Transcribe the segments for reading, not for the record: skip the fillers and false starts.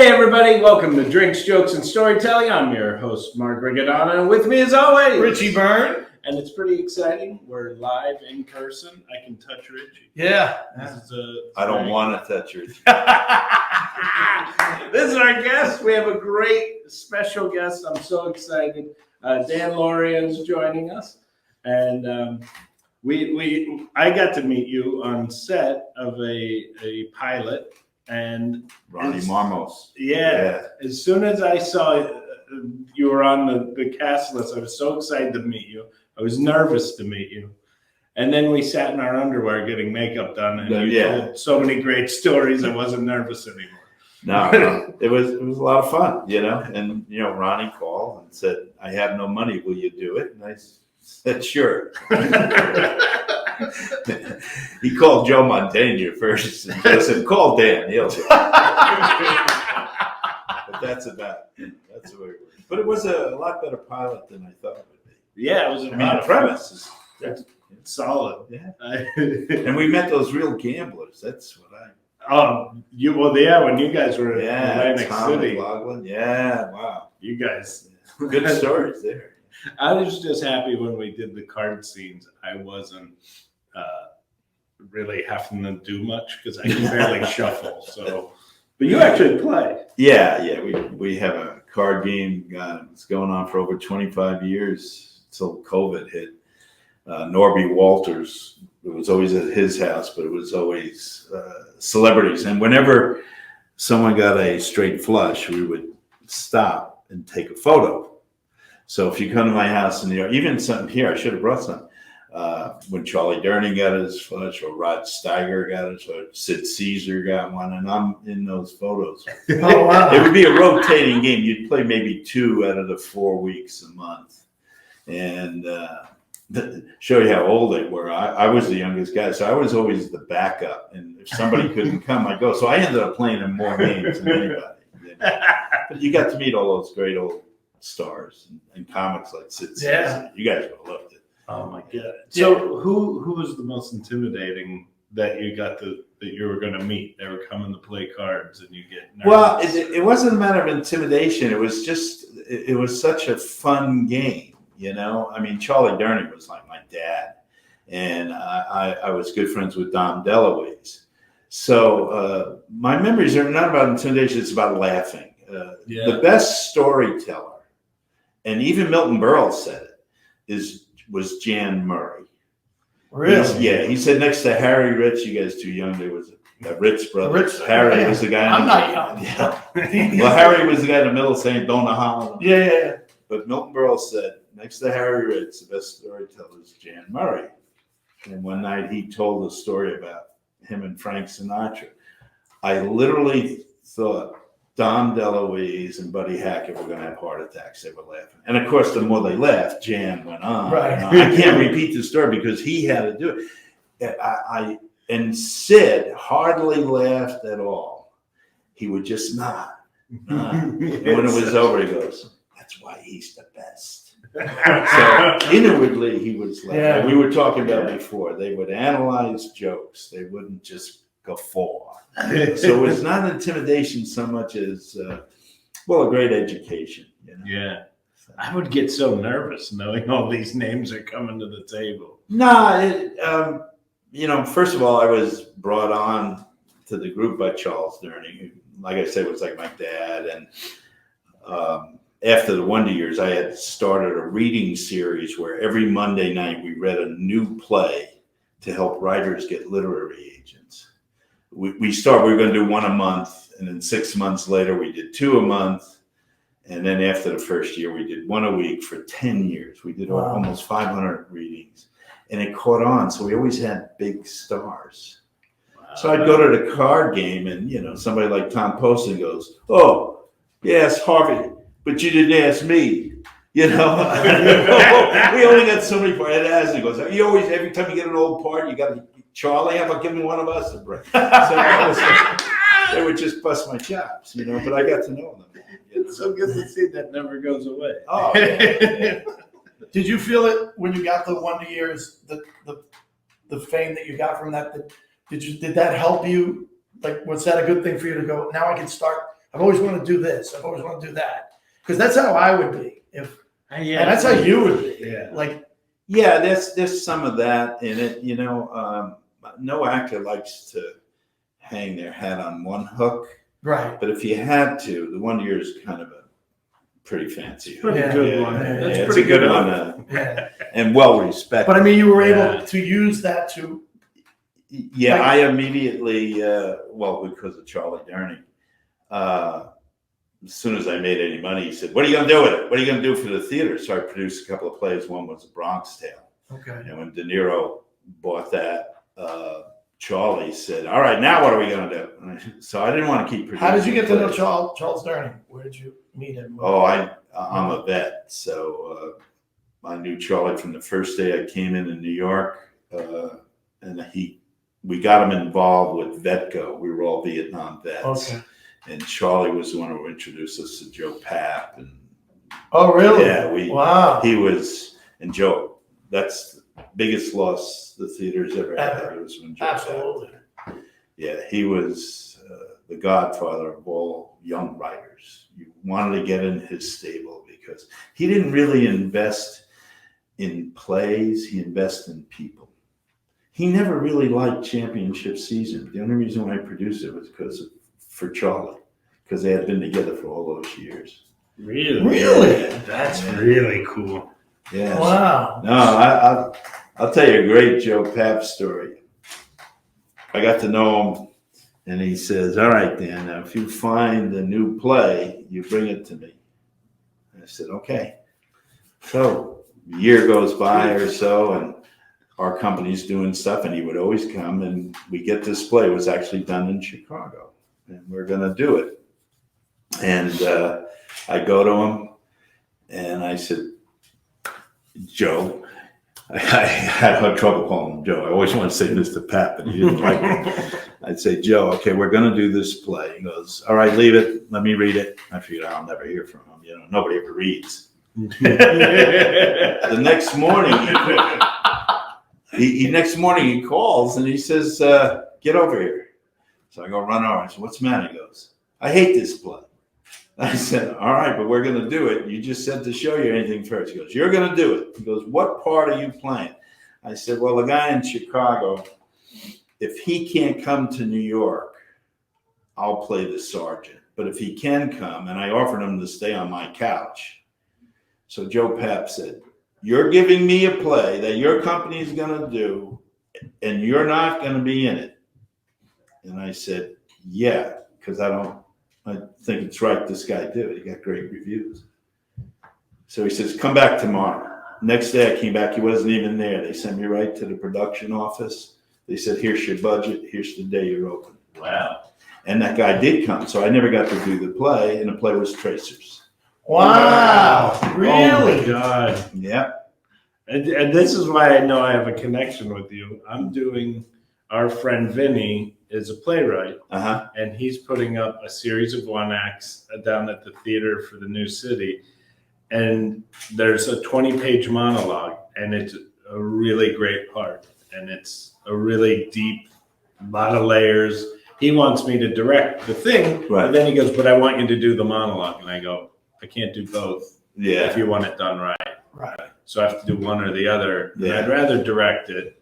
Hey everybody, welcome to Drinks, Jokes, and Storytelling. I'm your host, Mark Riccadonna, and with me as always, Richie Byrne. And it's pretty exciting. We're live in person. I can touch Richie. Yeah. I don't want to touch Richie. This is our guest. We have a great special guest. I'm so excited. Dan Lauria is joining us. And I got to meet you on set of a pilot. And Ronnie Marmos. Yeah. As soon as I saw you were on the cast list, I was so excited to meet you. I was nervous to meet you. And then we sat in our underwear getting makeup done, and you told so many great stories. I wasn't nervous anymore. No, it was a lot of fun, And Ronnie called and said, "I have no money. Will you do it?" And I said, "Sure." He called Joe Montana first, and I said, "Call Dan. He'll do it." But that's the way it works. But it was a lot better pilot than I thought it would be. Yeah, it was. The premise is solid. Yeah, and we met those real gamblers. That's what I. When you guys were in Atlantic City. McLaughlin. Yeah, wow. You guys. Good stories there. I was just happy when we did the card scenes. I wasn't really having to do much because I can barely shuffle. So, but you actually play. Yeah. We have a card game. It's going on for over 25 years until COVID hit. Norby Walters. It was always at his house, but it was always celebrities. And whenever someone got a straight flush, we would stop and take a photo. So if you come to my house in New York, even something here, I should have brought some. When Charlie Durning got his flush, or Rod Steiger got his, or Sid Caesar got one, and I'm in those photos. Oh, wow. It would be a rotating game. You'd play maybe 2 out of the 4 weeks a month. And show you how old they were. I was the youngest guy, so I was always the backup. And if somebody couldn't come, I'd go. So I ended up playing in more games than anybody. But you got to meet all those great old stars and comics like Sid Caesar. Yeah. You guys would have loved it. Oh my God! So who was the most intimidating that you were going to meet? They were coming to play cards, and you get nervous. Well, it wasn't a matter of intimidation. It was just it was such a fun game. Charlie Durning was like my dad, and I was good friends with Dom DeLuise. So my memories are not about intimidation; it's about laughing. The best storyteller, and even Milton Berle said it, was Jan Murray. Really? He said next to Harry Rich, you guys too young, there was a Rich brother. Harry was the guy. I'm not young. Yeah. Well, Harry was the guy in the middle saying Donna Holland. Yeah. But Milton Berle said, next to Harry Rich, the best storyteller is Jan Murray. And one night he told a story about him and Frank Sinatra. I literally thought Dom DeLuise and Buddy Hackett were going to have heart attacks. They were laughing. And of course, the more they laughed, Jan went on. Right. I can't repeat the story because he had to do it. And Sid hardly laughed at all. He would just nod. And when it was over, he goes, "That's why he's the best." So inwardly, he was laughing. Yeah. We were talking about before. They would analyze jokes. They wouldn't just guffaw. So it's not intimidation so much as, a great education. Yeah. I would get so nervous knowing all these names are coming to the table. First of all, I was brought on to the group by Charles Durning, who, like I said, was like my dad. And after the Wonder Years, I had started a reading series where every Monday night we read a new play to help writers get literary agents. We were going to do one a month, and then 6 months later we did 2 a month, and then after the first year we did 1 a week for 10 years. We did almost 500 readings, and it caught on. So we always had big stars. Wow. So I'd go to the card game, and somebody like Tom Poston goes, "Oh, yes, Harvey, but you didn't ask me." We only got so many parts. As he goes, you always, every time you get an old part, you got to, Charlie, how about giving one of us a break? So they would just bust my chops, but I got to know them. It's so good to see that never goes away. Oh, yeah. Did you feel it when you got the Wonder Years, the fame that you got from that? Did that help you? Like, was that a good thing for you to go, now I can start I've always wanted to do this. I've always wanted to do that. Because that's how I would be. If Yeah, and that's how you would be. Yeah. Like, Yeah, there's some of that in it. You know, no actor likes to hang their hat on one hook. right. But if you had to, the 1 year is kind of a pretty fancy hook. Pretty Yeah. good one. Yeah. That's It's pretty a good good one, Yeah. and well respected. But I mean, you were Yeah. able to use that to. Yeah, Like- I immediately, well, because of Charlie Durney, as soon as I made any money, he said, "What are you going to do with it? What are you going to do for the theater?" So I produced a couple of plays. One was A Bronx Tale. Okay. And when De Niro bought that, Charlie said, "All right, now what are we going to do?" So I didn't want to keep producing. How did you get to know plays. Charles Durney? Where did you meet him? Oh, I'm a vet, so I knew Charlie from the first day I came in New York, and we got him involved with Vetco. We were all Vietnam vets, Okay. and Charlie was the one who introduced us to Joe Papp, and Oh, really? yeah, Wow. he was, and Joe. That's the biggest loss the theater's ever had. It was when Joe Absolutely. Papp. Yeah, he was the godfather of all young writers. You wanted to get in his stable because he didn't really invest in plays, he invested in people. He never really liked championship season. The only reason why I produced it was for Charlie, because they had been together for all those years. Really? Really? That's really cool. Yeah. Wow. No, I'll tell you a great Joe Papp story. I got to know him, and he says, "All right, Dan, now if you find a new play, you bring it to me." I said, "Okay." So a year goes by or so, and our company's doing stuff, and he would always come, and we get this play. It was actually done in Chicago, and we're going to do it. And I go to him, and I said, "Joe," I had trouble calling him Joe. I always want to say Mr. Papp, but he didn't like it. I'd say, "Joe, okay, we're going to do this play." He goes, "All right, leave it. Let me read it." I figured I'll never hear from him. You know, nobody ever reads. The next morning, he calls and he says, "Get over here." So I go run over. I said, "What's the matter?" He goes, "I hate this play." I said, "All right, but we're going to do it. You just said to show you anything first." He goes, "You're going to do it." He goes, "What part are you playing?" I said, "Well, the guy in Chicago, if he can't come to New York, I'll play the sergeant. But if he can come," and I offered him to stay on my couch. So Joe Papp said, "You're giving me a play that your company is going to do, and you're not going to be in it." And I said, "Yeah, because I think it's right this guy did it. He got great reviews." So he says, "Come back tomorrow." Next day I came back. He wasn't even there. They sent me right to the production office. They said, "Here's your budget. Here's the day you're open." Wow. And that guy did come. So I never got to do the play, and the play was Tracers. Wow. Oh Really? my God. Yeah. And this is why I know I have a connection with you. I'm doing, our friend Vinny is a playwright, Uh-huh. and he's putting up a series of one acts down at the theater for the new city. And there's a 20-page monologue, and it's a really great part. And it's a really deep, lot of layers. He wants me to direct the thing, Right. but then he goes, "But I want you to do the monologue." And I go, "I can't do both if Yeah. you want it done right. Right. So I have to do one or the other. And Yeah. I'd rather direct it,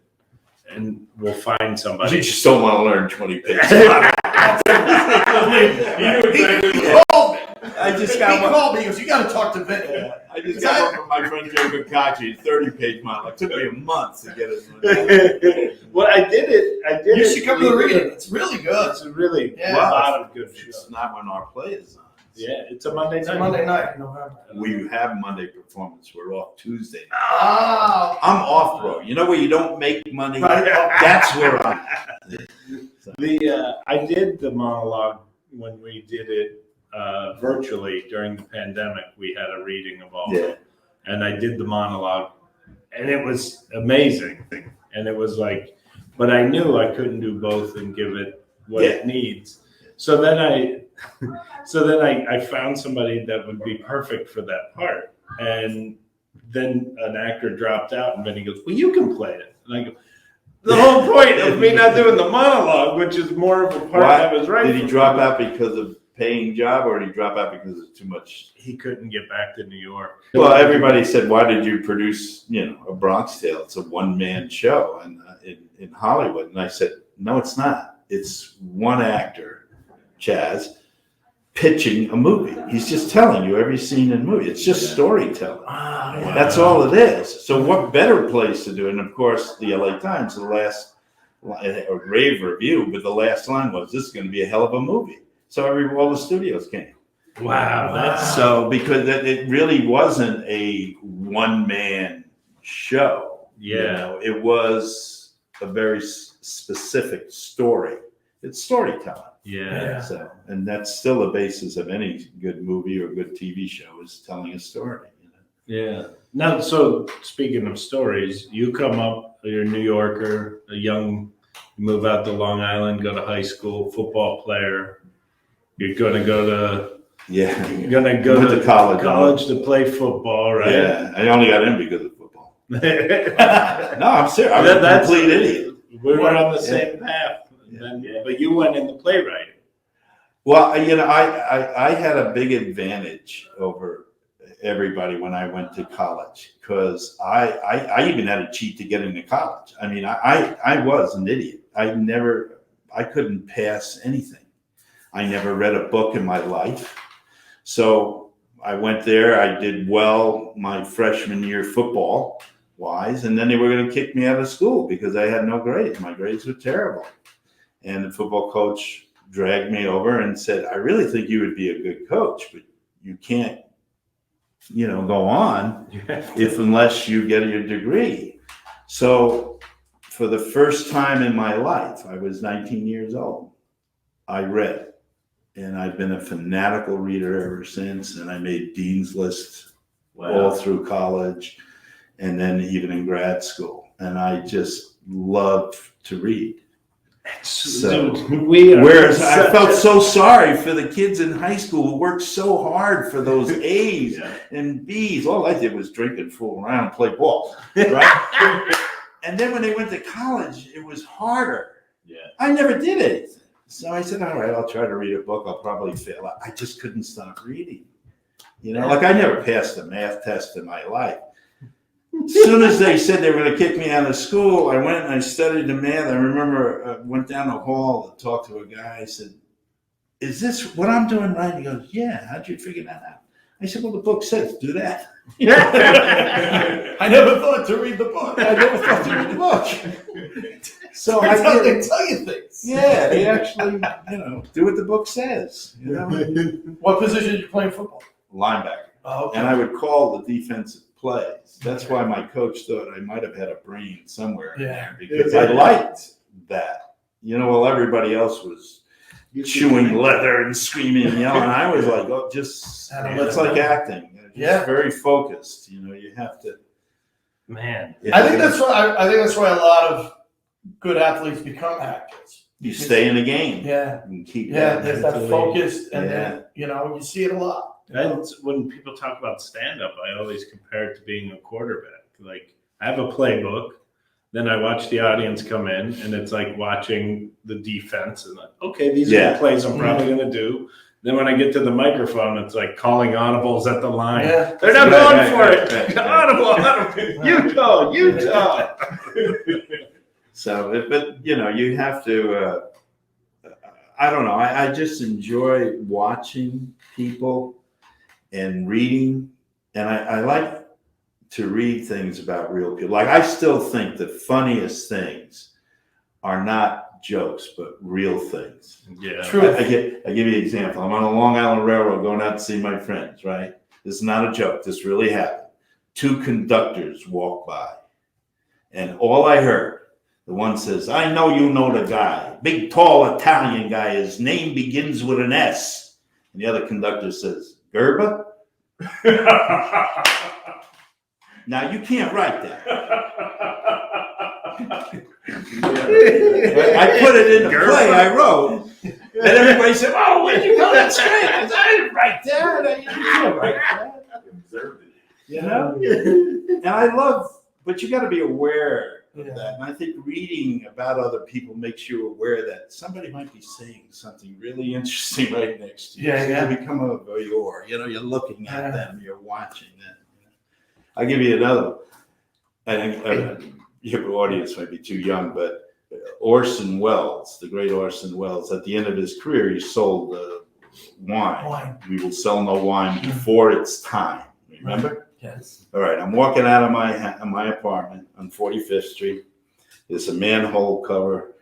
and we'll find You somebody." just don't want to learn 20 pages. He called me. I just He got one. called me. He goes, "You got to talk to Vinny." I just got one from my friend Joe Gacacci, 30-page monologue. It took me a month to get it. Well, I did it. You should come to the reading. It's really good. It's a really Yeah. lot of good It's shows. not when our play is on. Yeah, it's a Monday It's night. a Monday night in November. We have Monday performance. We're off Tuesday. Oh. I'm off, bro. You know where you don't make money? Right. That's where I'm. I did the monologue when we did it virtually during the pandemic. We had a reading of all of Yeah. them. And I did the monologue, and it was amazing. And it was like, but I knew I couldn't do both and give it what it needs. So then I found somebody that would be perfect for that part. And then an actor dropped out, and Benny goes, "Well, you can play it." And I go, "The whole point of me not doing the monologue, which is more of a part Why? that was right." Did he drop out because of paying job, or did he drop out because of too much? He couldn't get back to New York. Well, everybody said, "Why did you produce, a Bronx Tale? It's a one-man show and in Hollywood." And I said, "No, it's not. It's one actor, Chaz, pitching a movie. He's just telling you every scene in the movie. It's just storytelling. That's all it is. So what better place to do it?" And of course, the LA Times, the last a rave review, but the last line was, "This is going to be a hell of a movie." So all the studios came. Wow, that's So because it really wasn't a one-man show. Yeah. It was a very specific story. It's storytelling. yeah. So, and that's still the basis of any good movie or good TV show, is telling a story. Yeah. Now, so speaking of stories, you come up, you're a New Yorker, you move out to Long Island, go to high school, football player. You're gonna go Yeah. to college to play football, right? Yeah. I only got in because of football. No, I'm serious. I was a That's- complete idiot. We were on the same path, but you went into playwriting. Well, I had a big advantage over everybody when I went to college, because I even had to cheat to get into college. I mean, I was an idiot. I couldn't pass anything. I never read a book in my life. So I went there. I did well my freshman year football wise, and then they were going to kick me out of school because I had no grades. My grades were terrible. And the football coach dragged me over and said, "I really think you would be a good coach, but you can't, go on unless you get your degree." So for the first time in my life, I was 19 years old, I read. And I've been a fanatical reader ever since. And I made Dean's List all through college, and then even in grad school. And I just love to read. So, whereas I felt so sorry for the kids in high school who worked so hard for those A's and B's. All I did was drink and fool around and play ball, right? And then when they went to college, it was harder. Yeah. I never did anything. So I said, "All right, I'll try to read a book. I'll probably fail." I just couldn't stop reading. Like I never passed a math test in my life. As soon as they said they were going to kick me out of school, I went and I studied the math. I remember I went down the hall and talked to a guy. I said, "Is this what I'm doing right?" He goes, "Yeah. How'd you figure that out?" I said, "Well, the book says do that." I never thought to read the book. I never thought to read the book. So That's how I they did. tell you things. Yeah, they actually, do what the book says. What position did you play in football? Linebacker. Oh, okay. And I would call the defensive plays. That's why my coach thought I might have had a brain somewhere in there, because I liked that. While everybody else was chewing leather and screaming and yelling, I was like, "Oh, it's like acting. Just very focused. You have to." Man, I think that's why a lot of good athletes become actors. You stay in the game. Yeah. And keep There's that mentally. focus, and then you see it a lot. when people talk about stand-up, I always compare it to being a quarterback. Like, I have a playbook, then I watch the audience come in, and it's like watching the defense, and like, okay, these are the plays I'm probably going to do. Then when I get to the microphone, it's like calling audibles at the line. Yeah. They're not going for it. Audible. Utah. So, but you have to. I don't know. I just enjoy watching people and reading, and I like to read things about real people. Like, I still think the funniest things are not jokes, but real things. Yeah. True. I give you an example. I'm on the Long Island Railroad going out to see my friends, right? This is not a joke. This really happened. 2 conductors walked by, and all I heard, the one says, "I know you know the guy. Big, tall Italian guy. His name begins with an S." And the other conductor says, "Gerba?" Now, you can't write that. I put it in the play I wrote, and everybody said, "Oh, where'd you go? That's great." I said, "I didn't write that. You can't write that." And I love, but you got to be aware of Yeah. that. And I think reading about other people makes you aware that somebody might be saying something really interesting right next to you. Yeah, So yeah. you become a voyeur. You know, you're looking at them, you're watching them. I'll give you another. I think your audience might be too young, but Orson Welles, the great Orson Welles, at the end of his career, he sold wine. Wine. We will sell no wine before it's time. Remember? Yes. All right, I'm walking out of my apartment on 45th Street. There's a manhole cover.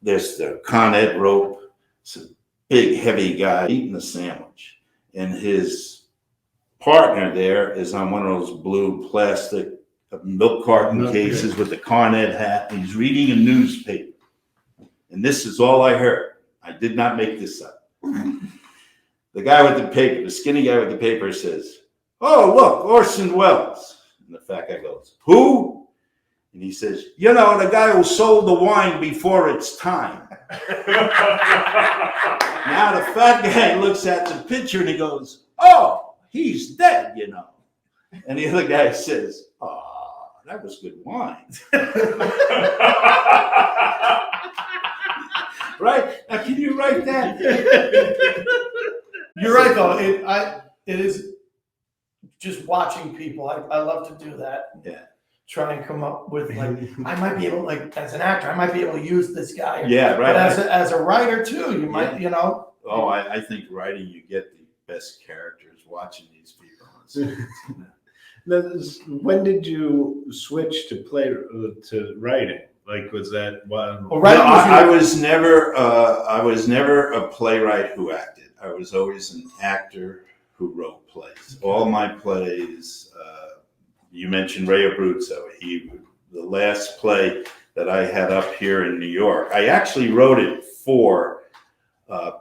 There's the Con Ed rope. It's a big, heavy guy eating a sandwich. And his partner there is on one of those blue plastic milk carton cases with the Con Ed hat. And he's reading a newspaper. And this is all I heard. I did not make this up. The guy with the paper, the skinny guy with the paper says, "Oh, look, Orson Welles." And the fat guy goes, "Who?" And he says, "You know, the guy who sold the wine before it's time." Now the fat guy looks at the picture and he goes, "Oh, he's dead, you know." And the other guy says, "Oh, that was good wine." Right? Now, can you write that? You're right, though. It is just watching people. I love to do that. Yeah. Try and come up with, like, I might be able, like, as an actor, I might be able to use this guy. Yeah, right. But as a writer too, you might, you know. Oh, I think writing, you get the best characters watching these people. When did you switch to writing? Like, was that one? Well, writing I was never a playwright who acted. I was always an actor who wrote plays. All my plays. You mentioned Ray Abruzzo. The last play that I had up here in New York, I actually wrote it for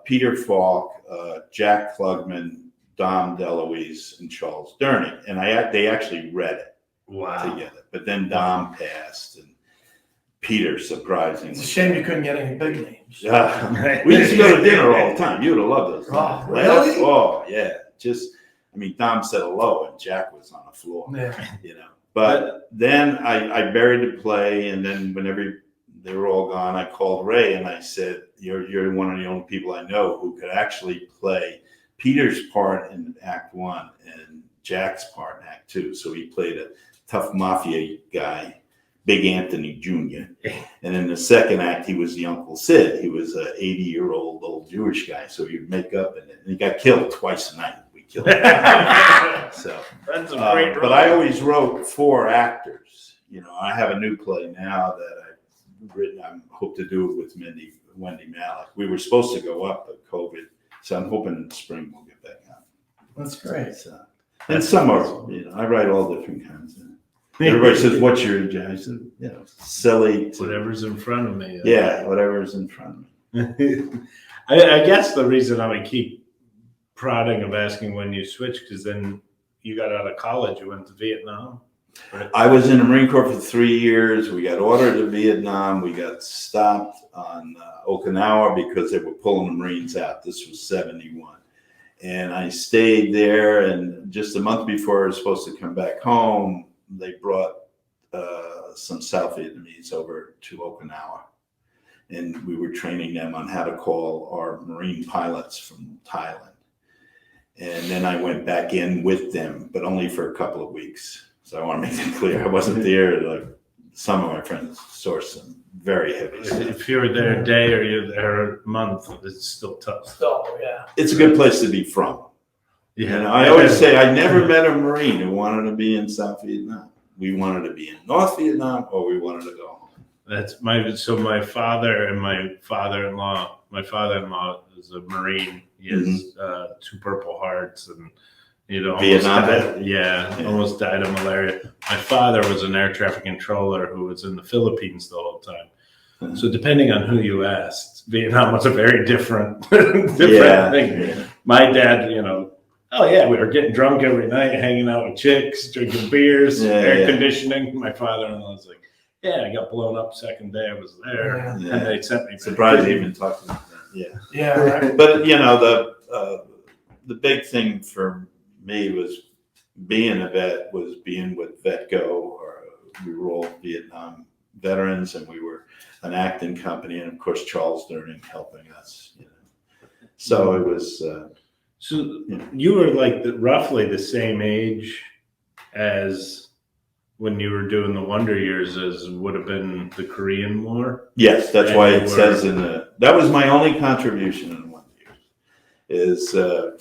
Peter Falk, Jack Klugman, Dom DeLuise, and Charles Durning, and they actually read it together. But then Dom passed, and Peter, surprisingly. It's a shame you couldn't get any big names. We used to go to dinner all the time. You would have loved those. Oh, really? Oh, yeah. Dom said hello, and Jack was on the floor. Yeah. You know. But then I buried the play, and then whenever they were all gone, I called Ray and I said, "You're one of the only people I know who could actually play Peter's part in Act 1 and Jack's part in Act 2." So he played a tough mafia guy, Big Anthony Jr. And in the second act, he was the Uncle Sid. He was an 80-year-old old Jewish guy. So he would make up in it. And he got killed twice a night. We killed him. So That's a great role. but I always wrote for actors. You know, I have a new play now that I've written. I hope to do it with Wendy Malick. We were supposed to go up, but COVID. So I'm hoping in the spring we'll get back out. That's great. And some are, I write all different kinds of. Everybody says, "What's your agenda?" I said, silly. Whatever's in front of me. Yeah, whatever's in front of me. I guess the reason I would keep prodding of asking when you switched, because then you got out of college, you went to Vietnam. Right? I was in the Marine Corps for 3 years. We got ordered to Vietnam. We got stopped on Okinawa because they were pulling the Marines out. This was 71. And I stayed there. And just a month before I was supposed to come back home, they brought some South Vietnamese over to Okinawa. And we were training them on how to call our Marine pilots from Thailand. And then I went back in with them, but only for a couple of weeks. So I want to make that clear. I wasn't there. Like some of my friends saw some very heavy stuff. If you were there a day or you're there a month, it's still tough. So, yeah. It's a good place to be from. Yeah. You know, I always say I never met a Marine who wanted to be in South Vietnam. We wanted to be in North Vietnam, or we wanted to go home. That's my father and my father-in-law. My father-in-law is a Marine. He has 2 Purple Hearts, and almost died of malaria. My father was an air traffic controller who was in the Philippines the whole time. So depending on who you asked, Vietnam was a very different thing. Yeah. My dad, we were getting drunk every night, hanging out with chicks, drinking beers, air conditioning. My father-in-law was like, I got blown up second day I was there. And they sent me. Surprised you even talked about that. Yeah. Yeah. Right. But, the big thing for me was being a vet, was being with Vetco, or we were all Vietnam veterans, and we were an acting company, and of course Charles Durning helping us. So it was. So you were like roughly the same age as when you were doing the Wonder Years as would have been the Korean War. Yes, that's And why you it says that was my only contribution in Wonder Years, is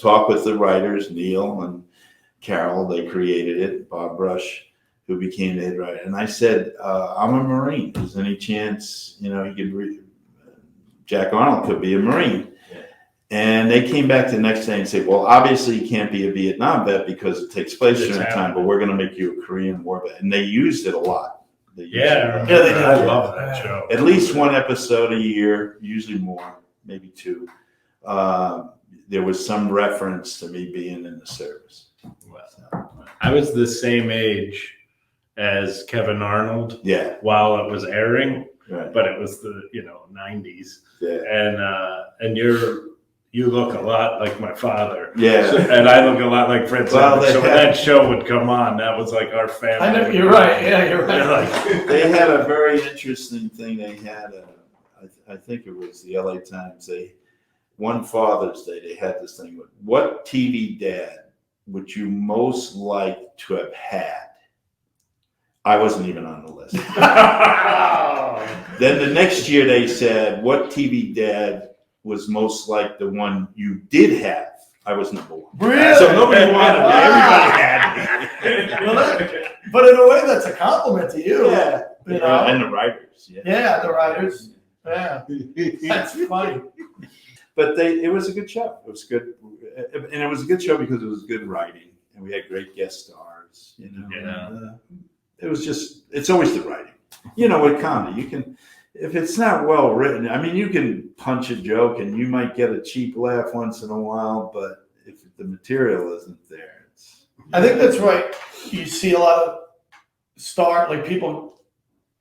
talk with the writers, Neil and Carol, they created it, Bob Brush, who became the head writer. And I said, I'm a Marine. Is there any chance, he could read? Jack Arnold could be a Marine. Yeah. And they came back the next day and said, well, obviously you can't be a Vietnam vet because it takes place during that time, but we're going to make you a Korean War vet. And they used it a lot. They did. I love that show. At least one episode a year, usually more, maybe two. There was some reference to me being in the service. I was the same age as Kevin Arnold. Yeah. While it was airing, right. But it was the 90s. Yeah. And you look a lot like my father. Yeah. And I look a lot like Fred. So when that show would come on, that was like our family. I know you're right. Yeah, you're right. They had a very interesting thing. They had I think it was the LA Times. One Father's Day, they had this thing with what TV dad would you most like to have had? I wasn't even on the list. Then the next year they said, what TV dad was most like the one you did have? I was number one. Really? So nobody wanted me. Everybody had me. But in a way, that's a compliment to you. Yeah. And the writers. Yeah, the writers. Yeah. That's funny. But it was a good show. It was good. And it was a good show because it was good writing. And we had great guest stars, Yeah. And, it's always the writing. With comedy, you can, if it's not well written, you can punch a joke and you might get a cheap laugh once in a while, but if the material isn't there, I think that's right. You see a lot of people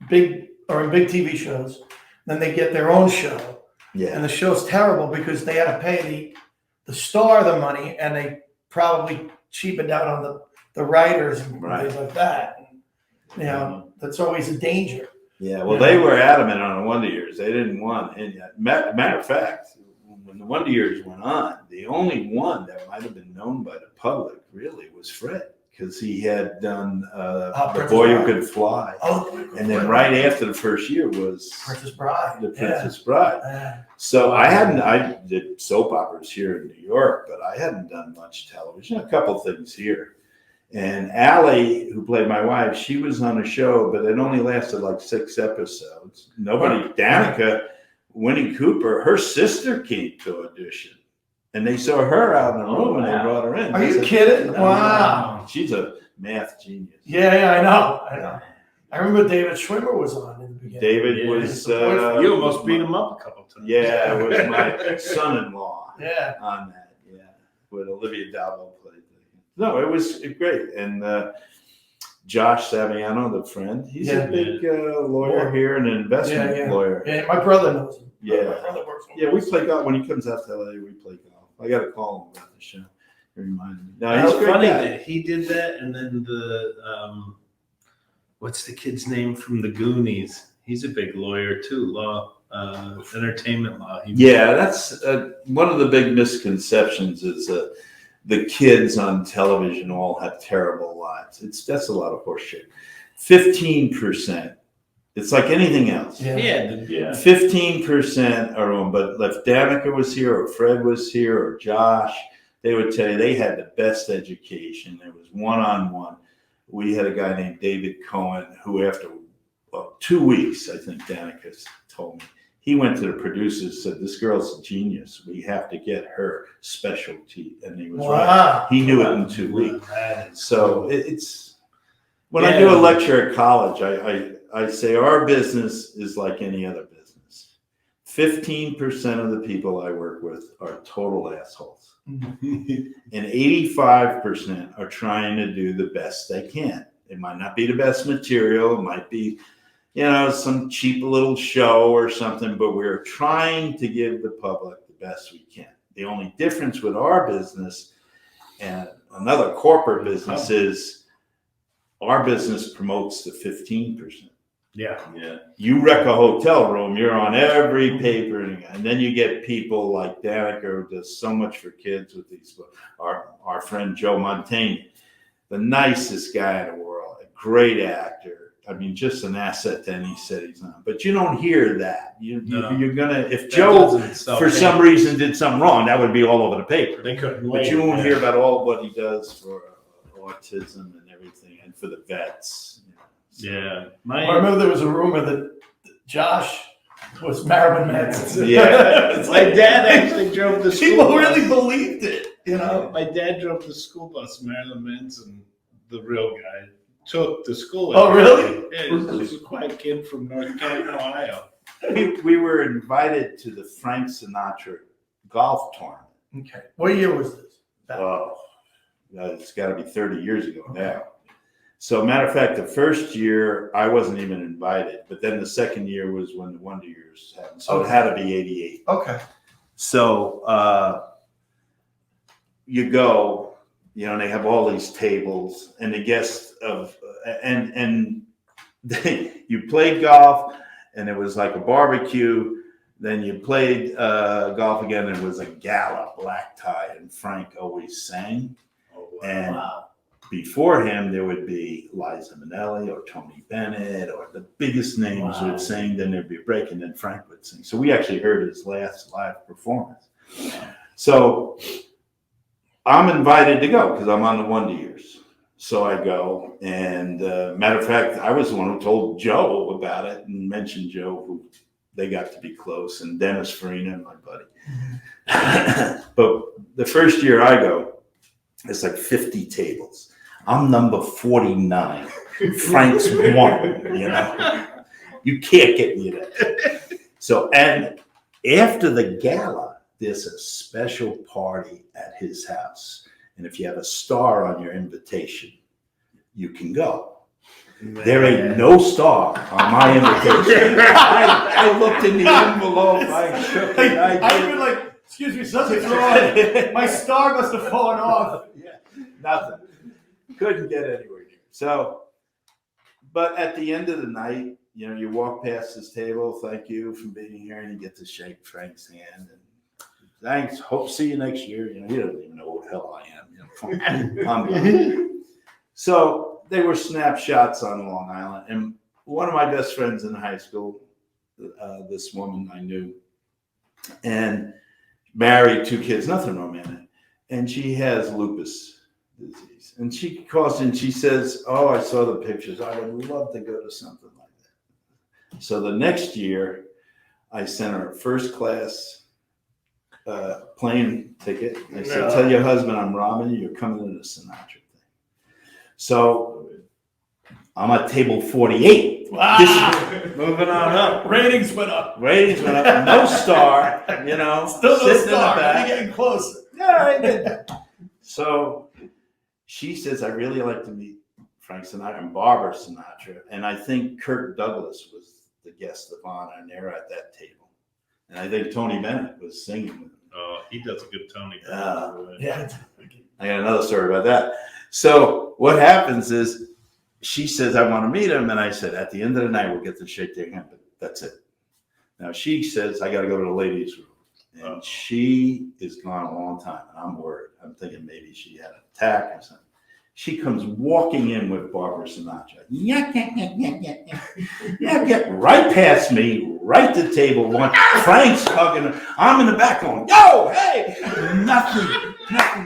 in big TV shows, then they get their own show. Yeah. And the show's terrible because they had to pay the star the money, and they probably cheapened out on the writers and things like that. That's always a danger. Yeah, well, they were adamant on the Wonder Years. They didn't want any. Matter of fact, when the Wonder Years went on, the only one that might have been known by the public really was Fred, because he had done The Boy Who Could Fly. And then right after the first year was Princess Bride. The Princess Bride. So I did soap operas here in New York, but I hadn't done much television, a couple things here. And Allie, who played my wife, she was on a show, but it only lasted like 6 episodes. Danica, Winnie Cooper, her sister came to audition. And they saw her out in the room and they brought her in. Are you kidding? Wow. She's a math genius. Yeah, I know. I remember David Schwimmer was on in the beginning. David was... you almost beat him up a couple times. Yeah, it was my son-in-law on that. Yeah, with Olivia Dalbo played. No, it was great. And Josh Saviano, the friend, he's a big lawyer here and an investment lawyer. Yeah, my brother knows him. Yeah. My brother works with him. We play golf. When he comes out to LA, we play golf. I got to call him about the show. He reminded me. No, he's funny guy. that he did that, and then the what's the kid's name from the Goonies? He's a big lawyer too, entertainment law. That's one of the big misconceptions is the kids on television all have terrible lives. That's a lot of horseshit. 15%. It's like anything else. 15% are on. But if Danica was here, or Fred was here, or Josh, they would tell you they had the best education. There was one-on-one. We had a guy named David Cohen who, after 2 weeks, I think Danica told me, he went to the producers, said, this girl's a genius. We have to get her specialty. And he was right. He knew it in 2 weeks. So it's, when I do a lecture at college, I say our business is like any other business. 15% of the people I work with are total assholes. And 85% are trying to do the best they can. It might not be the best material. It might be, some cheap little show or something, but we're trying to give the public the best we can. The only difference with our business and another corporate business is our business promotes the 15%. Yeah. You wreck a hotel room, you're on every paper, and then you get people like Danica, who does so much for kids with these. Our friend Joe Montaigne, the nicest guy in the world, a great actor. I mean, just an asset to any city he's on. But you don't hear that. You're gonna, if Joe for some reason did something wrong, that would be all over the paper. They couldn't. But you won't hear about all what he does for autism and everything, and for the vets. Yeah. I remember there was a rumor that Josh was Marilyn Manson. Yeah. My dad actually drove the school People bus. really believed it, you know. My dad drove the school bus. Marilyn Manson, the real guy, took the school. Oh, really? Yeah, he was a quiet kid from North Canton, Ohio. We were invited to the Frank Sinatra golf tournament. Okay. What year was this? Oh, it's got to be 30 years ago now. So, matter of fact, the first year I wasn't even invited, but then the second year was when the Wonder Years happened. So it had to be 88. Okay. So you go, you know, and they have all these tables, and the guests of and you played golf, and it was like a barbecue. Then you played golf again, and it was a gala, black tie, and Frank always sang. Oh, wow. And before him, there would be Liza Minnelli or Tony Bennett, or the biggest names would sing. Then there'd be a break, and then Frank would sing. So we actually heard his last live performance. So I'm invited to go because I'm on the Wonder Years. So I go, and matter of fact, I was the one who told Joe about it and mentioned Joe, who they got to be close, and Dennis Farina, my buddy. But the first year I go, it's like 50 tables. I'm number 49. Frank's one, you know. You can't get me there. So, and after the gala, there's a special party at his house. And if you have a star on your invitation, you can go. Man. There ain't no star on my invitation. I looked in the envelope. I shook it. I've been like, excuse me, something's wrong. My star must have fallen off. Yeah, nothing. Couldn't get anywhere near. So, but at the end of the night, you know, you walk past this table. Thank you for being here, and you get to shake Frank's hand. And thanks. Hope to see you next year. You know, he doesn't even know what the hell I am. You know, so they were snapshots on Long Island, and one of my best friends in high school, this woman I knew, and married, 2 kids, nothing romantic, and she has lupus disease. And she calls in, she says, "Oh, I saw the pictures. I would love to go to something like that." So the next year, I sent her a first class plane ticket. I said, "Tell your husband I'm robbing you. You're coming to the Sinatra thing." So I'm at table 48. Wow. Moving on up. Ratings went up. Ratings went up. No star, you know. Still no sitting star. in the back. Only getting closer. Yeah, I did. So she says, "I really like to meet Frank Sinatra and Barbara Sinatra." And I think Kirk Douglas was the guest of honor, and they're at that table. And I think Tony Bennett was singing with him. Oh, he does a good Tony. Yeah. I got another story about that. So what happens is she says, "I want to meet him." And I said, "At the end of the night, we'll get to shake their hand, but that's it." Now she says, "I got to go to the ladies' room." And she is gone a long time, and I'm worried. I'm thinking maybe she had an attack or something. She comes walking in with Barbara Sinatra. Right past me, right to the table. Frank's hugging her. I'm in the back going, "Yo, hey!" Nothing,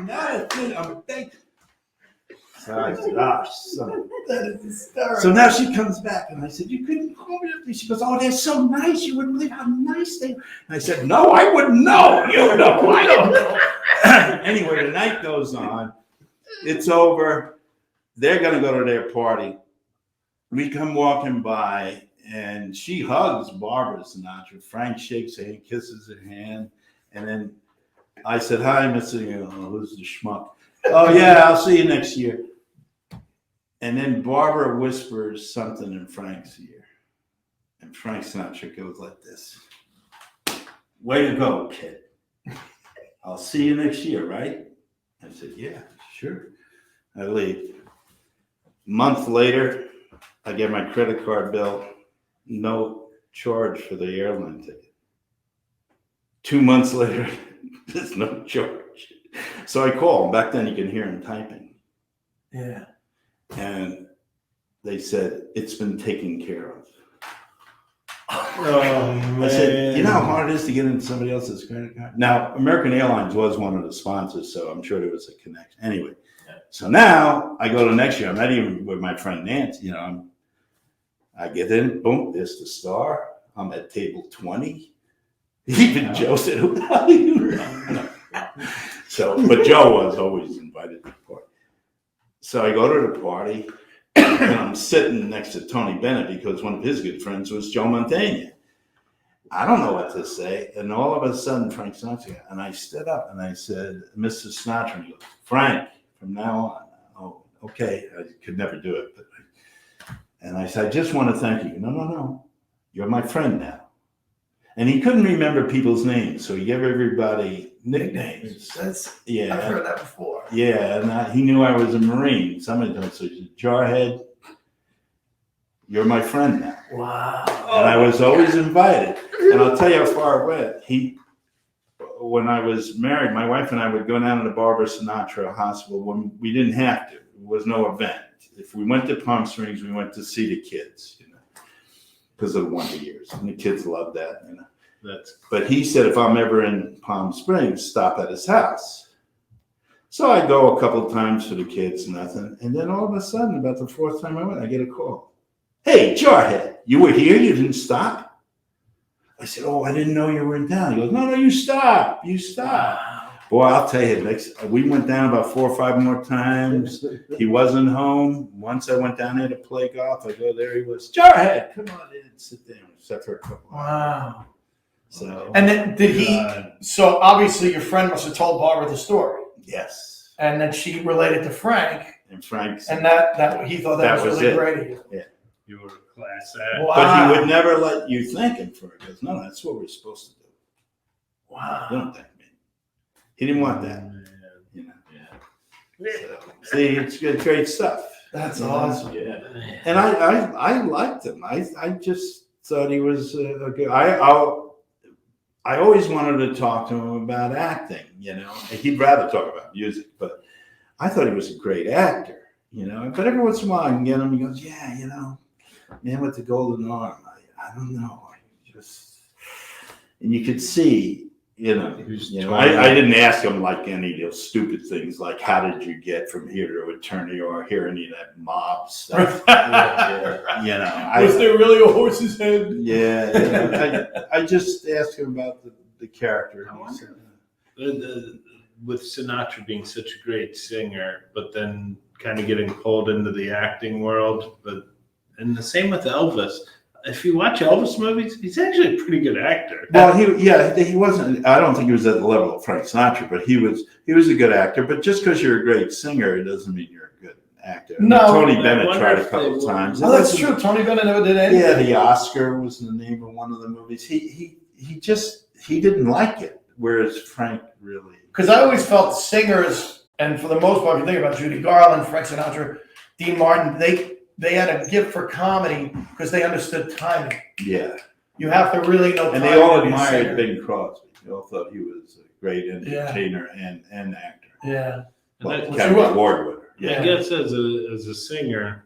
not a thing. I'm thinking. So I said, son. That is hysterical. So now she comes back, and I said, "You couldn't call me up." She goes, "Oh, they're so nice. You wouldn't believe how nice they are." And I said, "No, I wouldn't know. You know, I don't know." Anyway, the night goes on. It's over. They're going to go to their party. We come walking by, and she hugs Barbara Sinatra. Frank shakes her hand, kisses her hand. And then I said, "Hi, Mr. Who's the schmuck?" "Oh, yeah, I'll see you next year." And then Barbara whispers something in Frank's ear. And Frank Sinatra goes like this. "Way to go, kid. I'll see you next year, right?" I said, "Yeah, sure." I leave. Month later, I get my credit card bill, no charge for the airline ticket. 2 months later, there's no charge. So I call him. Back then you can hear him typing. Yeah. And they said, it's been taken care of. Oh, man. I said, you know how hard it is to get into somebody else's credit card? Now, American Airlines was one of the sponsors, so I'm sure there was a connection. Anyway, so now I go to next year. I'm not even with my friend Nancy. You know, I get in, boom, there's the star. I'm at table 20. Even Joe said, who the hell are you? So, but Joe was always invited to the party. So I go to the party, and I'm sitting next to Tony Bennett because one of his good friends was Joe Mantegna. I don't know what to say, and all of a sudden, Frank Sinatra, and I stood up and I said, Mr. Sinatra, and he goes, Frank, from now on. Oh, okay, I could never do it. And I said, I just want to thank you. No, you're my friend now. And he couldn't remember people's names, so he gave everybody nicknames. I've heard that before. Yeah, and he knew I was a Marine. Somebody told me, so he said, Jarhead, you're my friend now. Wow. And I was always invited. And I'll tell you how far it went. When I was married, my wife and I would go down to the Barbara Sinatra Hospital when we didn't have to. It was no event. If we went to Palm Springs, we went to see the kids, you know, because of the Wonder Years. And the kids loved that, you know. But he said, if I'm ever in Palm Springs, stop at his house. So I go a couple of times for the kids, nothing. And then all of a sudden, about the fourth time I went, I get a call. Hey, Jarhead, you were here? You didn't stop? I said, oh, I didn't know you were in town. He goes, no, you stop. You stop. Wow. Boy, I'll tell you, we went down about 4 or 5 more times. He wasn't home. Once I went down there to play golf. I go there. He was, Jarhead, come on in and sit down. Except for a couple. Wow. So, and then did he, so obviously your friend must have told Barbara the story. Yes. And then she related to Frank. And Frank. And that he thought that was really great of you. Yeah. You were a class act. Wow. But he would never let you thank him for it. He goes, no, that's what we're supposed to do. Wow. You don't thank me. He didn't want that. You know. Yeah. So, see, it's good, great stuff. That's awesome. Yeah. And I liked him. I just thought he was a good. I always wanted to talk to him about acting. You know, he'd rather talk about music, but I thought he was a great actor. You know, but every once in a while I can get him. He goes, yeah, you know. Man with the golden arm. I don't know. And you could see, you know, I didn't ask him like any of those stupid things like how did you get from here to attorney or hear any of that mob stuff. You know, was there really a horse's head? Yeah. You know, I just asked him about the character. With Sinatra being such a great singer, but then kind of getting pulled into the acting world, and the same with Elvis. If you watch Elvis movies, he's actually a pretty good actor. Well, he wasn't. I don't think he was at the level of Frank Sinatra, but he was a good actor. But just because you're a great singer, it doesn't mean you're a good actor. No, Tony Bennett tried a couple of times. Oh, that's true. Tony Bennett never did anything. Yeah, the Oscar was the name of one of the movies. He didn't like it, whereas Frank really. Because I always felt singers, and for the most part, if you think about Judy Garland, Frank Sinatra, Dean Martin, they had a gift for comedy because they understood timing. Yeah. You have to really know. And they all admired Bing Crosby. They all thought he was a great entertainer and actor. Yeah. Well, Academy Award winner. Yeah. I guess as a singer,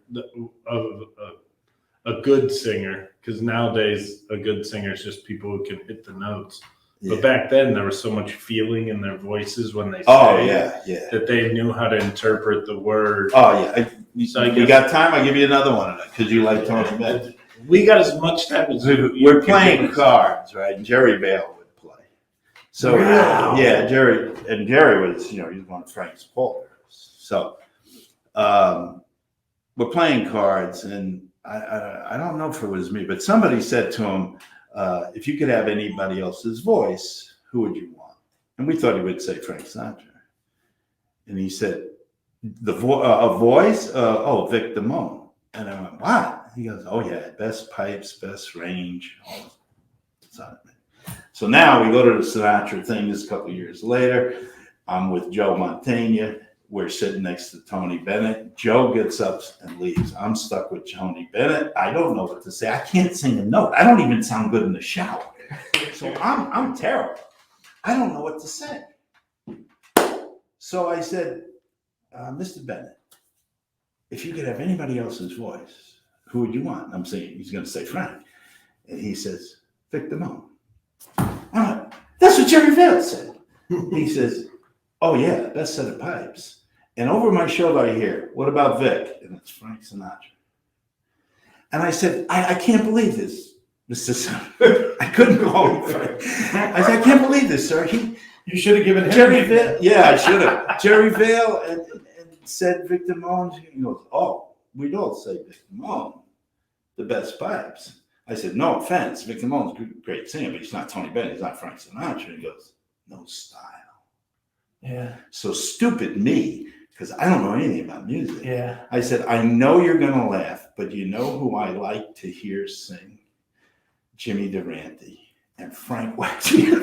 a good singer, because nowadays a good singer is just people who can hit the notes. Yeah. But back then there was so much feeling in their voices when they sang that they knew how to interpret the word. Oh yeah. You got time? I'll give you another one of that because you like Tony Bennett. We got as much time as we're playing cards, right? Jerry Bale would play. So yeah, Jerry was, you know, he's one of Frank's partners. So we're playing cards, and I don't know if it was me, but somebody said to him, if you could have anybody else's voice, who would you want? And we thought he would say Frank Sinatra. And he said, a voice? Vic Damone. And I went, what? He goes, oh yeah, best pipes, best range. So now we go to the Sinatra thing. This a couple of years later. I'm with Joe Mantegna. we're sitting next to Tony Bennett. Joe gets up and leaves. I'm stuck with Tony Bennett. I don't know what to say. I can't sing a note. I don't even sound good in the shower. So I'm terrible. I don't know what to say. So I said, Mr. Bennett, if you could have anybody else's voice, who would you want? I'm saying, he's going to say Frank. And he says, Vic Damone. That's what Jerry Vale said. He says, oh yeah, best set of pipes. And over my shoulder I hear, what about Vic? And it's Frank Sinatra. And I said, I can't believe this, Mr. Sinatra. I couldn't call him Frank. I said, I can't believe this, sir. You should have given him Jerry Vale. Yeah, I should have. Jerry Vale and said Vic Damone. He goes, oh, we'd all say Vic Damone, the best pipes. I said, no offense, Vic Damone's a great singer, but he's not Tony Bennett, he's not Frank Sinatra. And he goes, no style. Yeah. So stupid me, because I don't know anything about music. Yeah. I said, I know you're going to laugh, but you know who I like to hear sing? Jimmy Durante and Frank Waxman.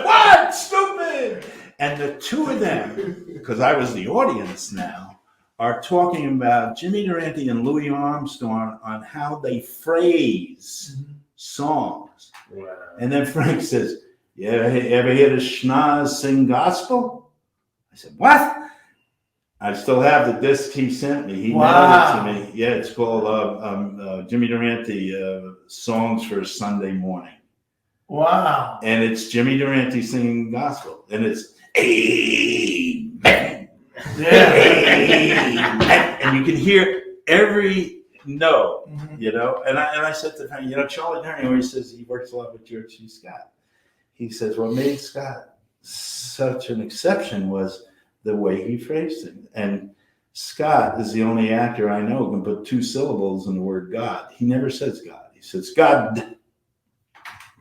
What? Stupid! And the two of them, because I was the audience now, are talking about Jimmy Durante and Louis Armstrong on how they phrase songs. Wow. And then Frank says, you ever hear the schnoz sing gospel? I said, what? I still have the disc he sent me. He mailed it to me. Yeah, it's called Jimmy Durante Songs for Sunday Morning. Wow. And it's Jimmy Durante singing gospel. And it's amen. Yeah. And you can hear every note, you know. And I said to him, you know, Charlie Durning always says he works a lot with George C. Scott. He says what made Scott such an exception was the way he phrased it. And Scott is the only actor I know who can put two syllables in the word God. He never says God. He says God.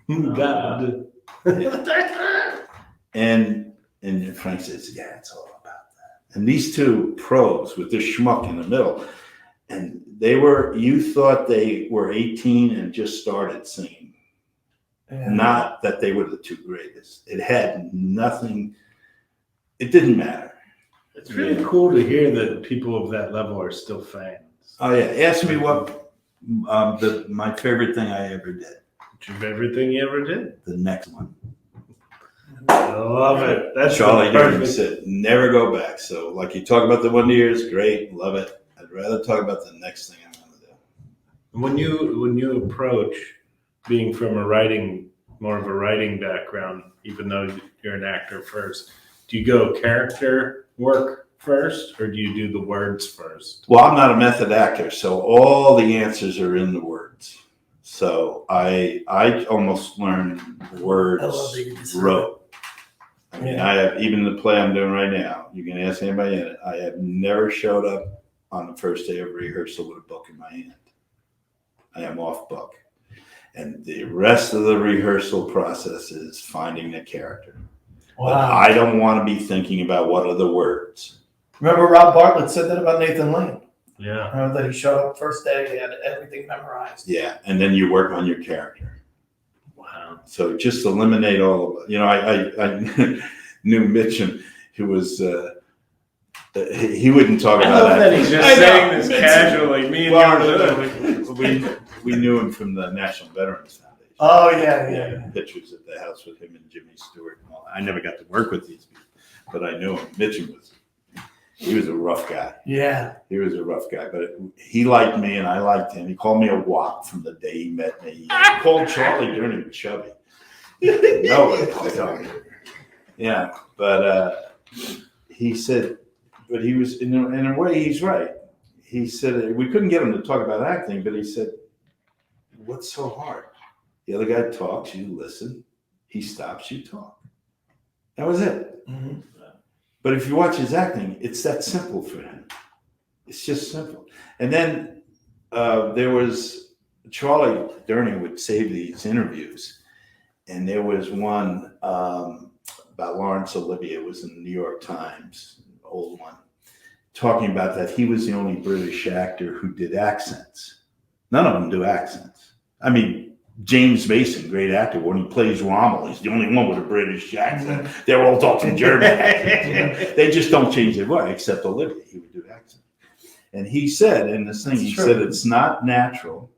God. And Frank says, yeah, it's all about that. And these two pros with this schmuck in the middle, and you thought they were 18 and just started singing. Yeah. Not that they were the two greatest. It had nothing, it didn't matter. It's really cool to hear that people of that level are still fans. Oh yeah, ask me what my favorite thing I ever did. What's your favorite thing you ever did? The next one. I love it. That's Charlie Durning said, never go back. So like you talk about the Wonder Years, great, love it. I'd rather talk about the next thing I'm going to do. When you approach being from more of a writing background, even though you're an actor first, do you go character work first or do you do the words first? Well, I'm not a method actor, so all the answers are in the words. So I almost learned words wrote. I mean, I have, even the play I'm doing right now, you can ask anybody in it, I have never showed up on the first day of rehearsal with a book in my hand. I am off book. And the rest of the rehearsal process is finding the character. Wow. But I don't want to be thinking about what are the words. Remember Rob Bartlett said that about Nathan Lane? Yeah. That he showed up first day, he had everything memorized. Yeah, and then you work on your character. Wow. So just eliminate all of it. You know, I knew Mitchum, who was... he wouldn't talk about that. I love that he's just saying this casually. Me and we knew him from the National Veterans Foundation. Oh, yeah. Pictures at the house with him and Jimmy Stewart. Well, I never got to work with these people, but I knew him. Mitchum he was a rough guy. Yeah. He was a rough guy, but he liked me and I liked him. He called me a wop from the day he met me. He called Charlie Durning chubby. Nobody called him. Yeah, but he said, but he was, in a way, he's right. He said, we couldn't get him to talk about acting, but he said, what's so hard? The other guy talks, you listen. He stops, you talk. That was it. Mm-hmm. But if you watch his acting, it's that simple for him. It's just simple. And then there was, Charlie Durning would save these interviews. And there was one about Laurence Olivier. It was in the New York Times, an old one, talking about that he was the only British actor who did accents. None of them do accents. I mean, James Mason, great actor, when he plays Rommel, he's the only one with a British accent. They're all talking German accents. You know? They just don't change their voice, except Olivia. He would do accent. And he said in this thing, he said, it's not natural.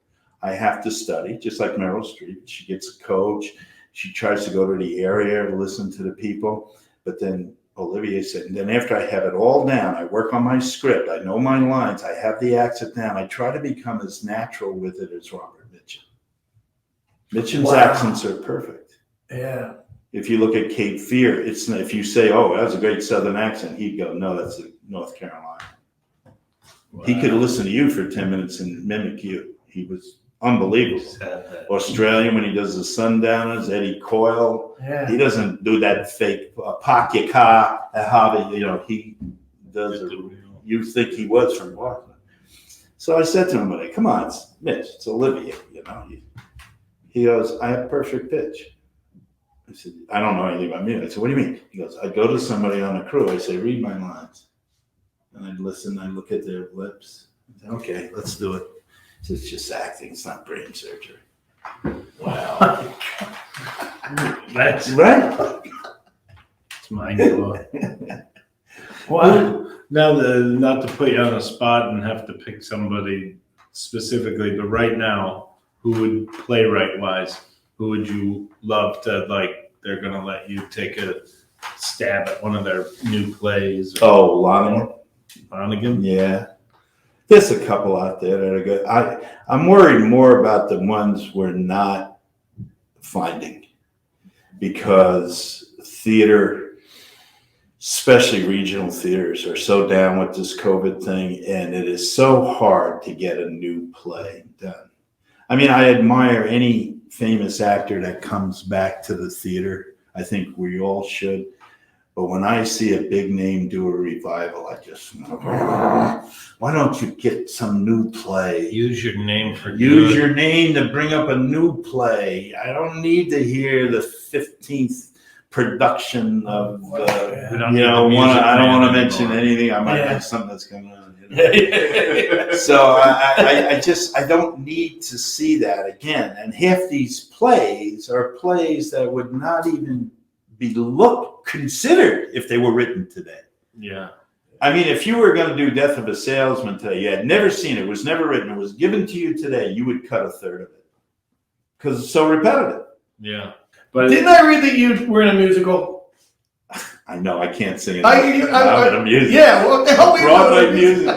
I have to study, just like Meryl Streep. She gets a coach. She tries to go to the area to listen to the people. But then Olivier said, and then after I have it all down, I work on my script. I know my lines. I have the accent down. I try to become as natural with it as Robert Mitchum. Mitchum's accents are perfect. Yeah. If you look at Cape Fear, it's if you say, "Oh, that was a great Southern accent," he'd go, "No, that's North Carolina." Wow. He could listen to you for 10 minutes and mimic you. He was unbelievable. Australian, when he does the Sundowners, Eddie Coyle, he doesn't do that fake pocket car, hobby. You know, he does. You think he was from Boston? So I said to him, "Come on, Mitch, it's Olivia." You know, he goes, "I have perfect pitch." I said, "I don't know anything about music." I said, "What do you mean?" He goes, "I go to somebody on the crew. I say, read my lines, and I'd listen. I look at their lips. I say, okay, let's do it." It's just acting. It's not brain surgery. Wow. That's right. It's mind-blowing. Wow. Now, not to put you on the spot and have to pick somebody specifically, but right now, who would playwright-wise, who would you love to, like, they're going to let you take a stab at one of their new plays? Oh, Lonigan? Yeah. There's a couple out there that are good. I'm worried more about the ones we're not finding, because theater, especially regional theaters, are so down with this COVID thing, and it is so hard to get a new play done. I mean, I admire any famous actor that comes back to the theater. I think we all should. But when I see a big name do a revival, I just, why don't you get some new play? Use your name for Use your name to bring up a new play. I don't need to hear the 15th production of, I don't want to mention anything. I might have something that's going on. You know? So I don't need to see that again. And half these plays are plays that would not even be considered if they were written today. Yeah. I mean, if you were going to do Death of a Salesman today, you had never seen it, was never written, it was given to you today, you would cut a third of it because it's so repetitive. Yeah. But didn't I read that you were in a musical? I know I can't sing it. I'm in a music. Yeah, what the hell were you Broadway doing? music.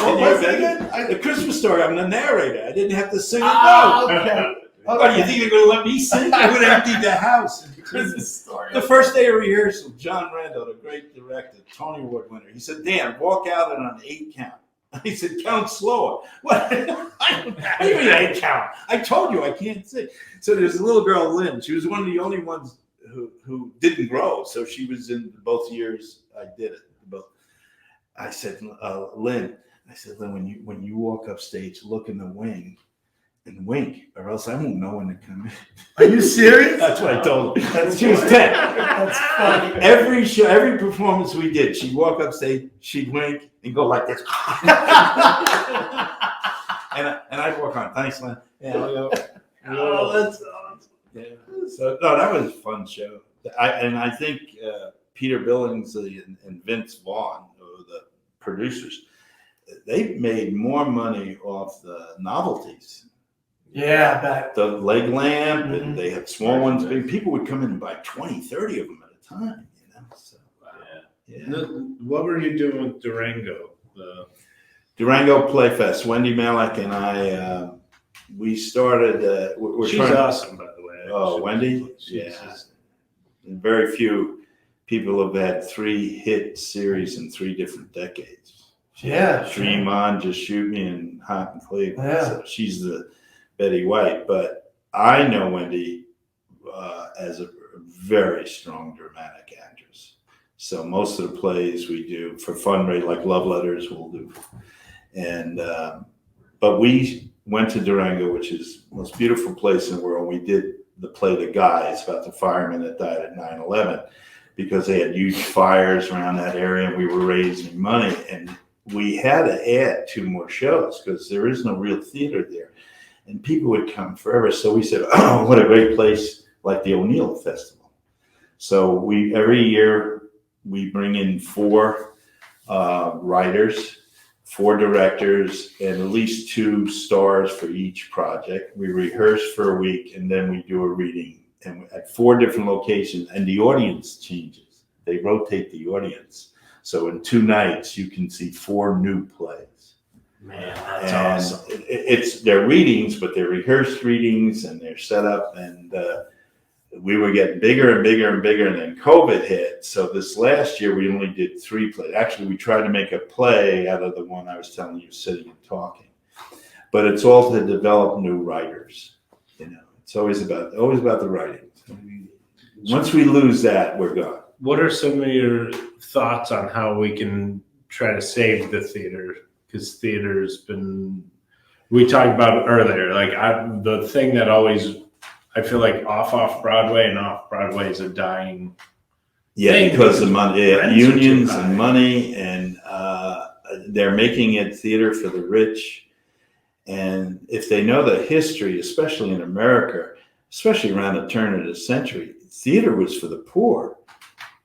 What was it again? The Christmas Story. I'm the narrator. I didn't have to sing it. Oh, No. okay. What, you think they're going to let me sing? I would have emptied the house. Christmas Story. The first day of rehearsal, John Randall, the great director, Tony Award winner, he said, "Dan, walk out on an 8 count." He said, "Count slower." What? I don't even 8 count. I told you I can't sing. So there's a little girl, Lynn. She was one of the only ones who didn't grow. So she was in both years I did it. Both. I said, Lynn, when you walk up stage, look in the wing and wink, or else I won't know when to come in. Are you serious? That's what I told her. She funny. was 10. That's funny. Every show, every performance we did, she'd walk up stage, she'd wink and go like this. and I'd walk on. "Thanks, Lynn." Yeah, I'll go. Oh, that's awesome. Yeah. So no, that was a fun show. I think Peter Billingsley and Vince Vaughn, the producers, they made more money off the novelties. Yeah, that. The leg lamp, and they had small ones. Big people would come in and buy 20, 30 of them at a time. You know. So, yeah. what were you doing with Durango? Durango Playfest. Wendy Malick and I, we started. She's awesome, by the way. Oh, Wendy. Yeah. And very few people have had 3 hit series in 3 different decades. Yeah. Dream On, Just Shoot Me, and Hot in Cleveland. Yeah. So she's the Betty White, but I know Wendy as a very strong dramatic actress. So most of the plays we do for fundraising, like Love Letters, we'll do. And but we went to Durango, which is the most beautiful place in the world. We did the play The Guys about the firemen that died at 9/11 because they had huge fires around that area, and we were raising money. And we had to add 2 more shows because there is no real theater there. and people would come forever. So we said, oh, what a great place, like the O'Neill Festival. So every year we bring in 4 writers, 4 directors, and at least 2 stars for each project. We rehearse for a week, and then we do a reading, and at 4 different locations, and the audience changes. They rotate the audience. So in 2 nights, you can see 4 new plays. Man, that's awesome. It's their readings, but they're rehearsed readings, and they're set up, and we were getting bigger and bigger and bigger, and then COVID hit. So this last year, we only did 3 plays. Actually, we tried to make a play out of the one I was telling you, sitting and talking. But it's all to develop new writers. You know, it's always about the writing. Once we lose that, we're gone. What are some of your thoughts on how we can try to save the theater? Because theater's been, we talked about it earlier, like the thing that always, I feel like off Broadway and off Broadway is a dying. Yeah, because of money, unions and money, and they're making it theater for the rich. And if they know the history, especially in America, especially around the turn of the century, theater was for the poor.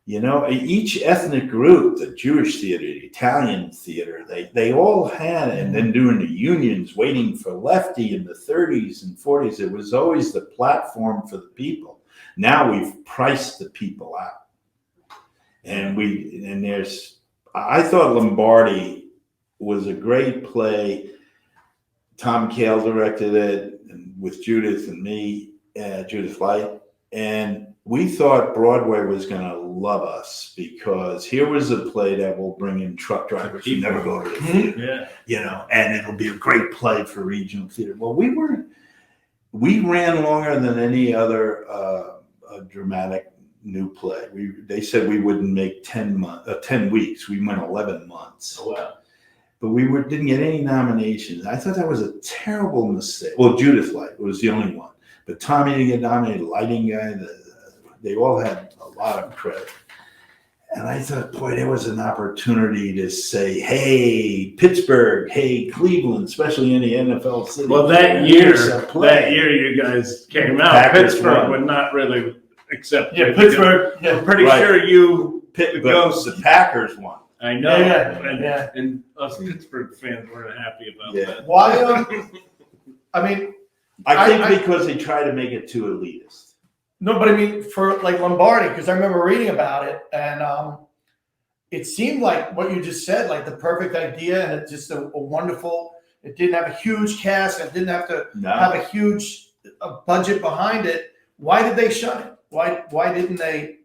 You know, each ethnic group, the Jewish theater, the Italian theater, they all had, and then during the unions, waiting for Lefty in the 30s and 40s, it was always the platform for the people. Now we've priced the people out. And I thought Lombardi was a great play. Tom Cale directed it, and with Judith and me, Judith Light, and we thought Broadway was going to love us because here was a play that will bring in truck drivers who never go to the theater, you know, and it'll be a great play for regional theater. Well, we ran longer than any other dramatic new play. They said we wouldn't make 10 weeks. We went 11 months. Oh, wow. But we didn't get any nominations. I thought that was a terrible mistake. Well, Judith Light was the only one. But Tommy didn't get nominated, lighting guy, they all had a lot of credit. And I thought, boy, there was an opportunity to say, hey, Pittsburgh, hey, Cleveland, especially in the NFL city. Well, that year you guys came out, Packers Pittsburgh won. would not really accept Yeah, it. Pittsburgh. Yeah. I'm pretty Right. sure the But Ghost. the Packers won. I know, Yeah. and us Pittsburgh fans weren't happy about Yeah. that. Why? I mean, I think I- because they try to make it too elitist. no, but I mean, for like Lombardi, because I remember reading about it, and it seemed like what you just said, like the perfect idea, and it's just a wonderful. It didn't have a huge cast, it didn't have to have a huge budget behind it. Why did they shut it? Why didn't they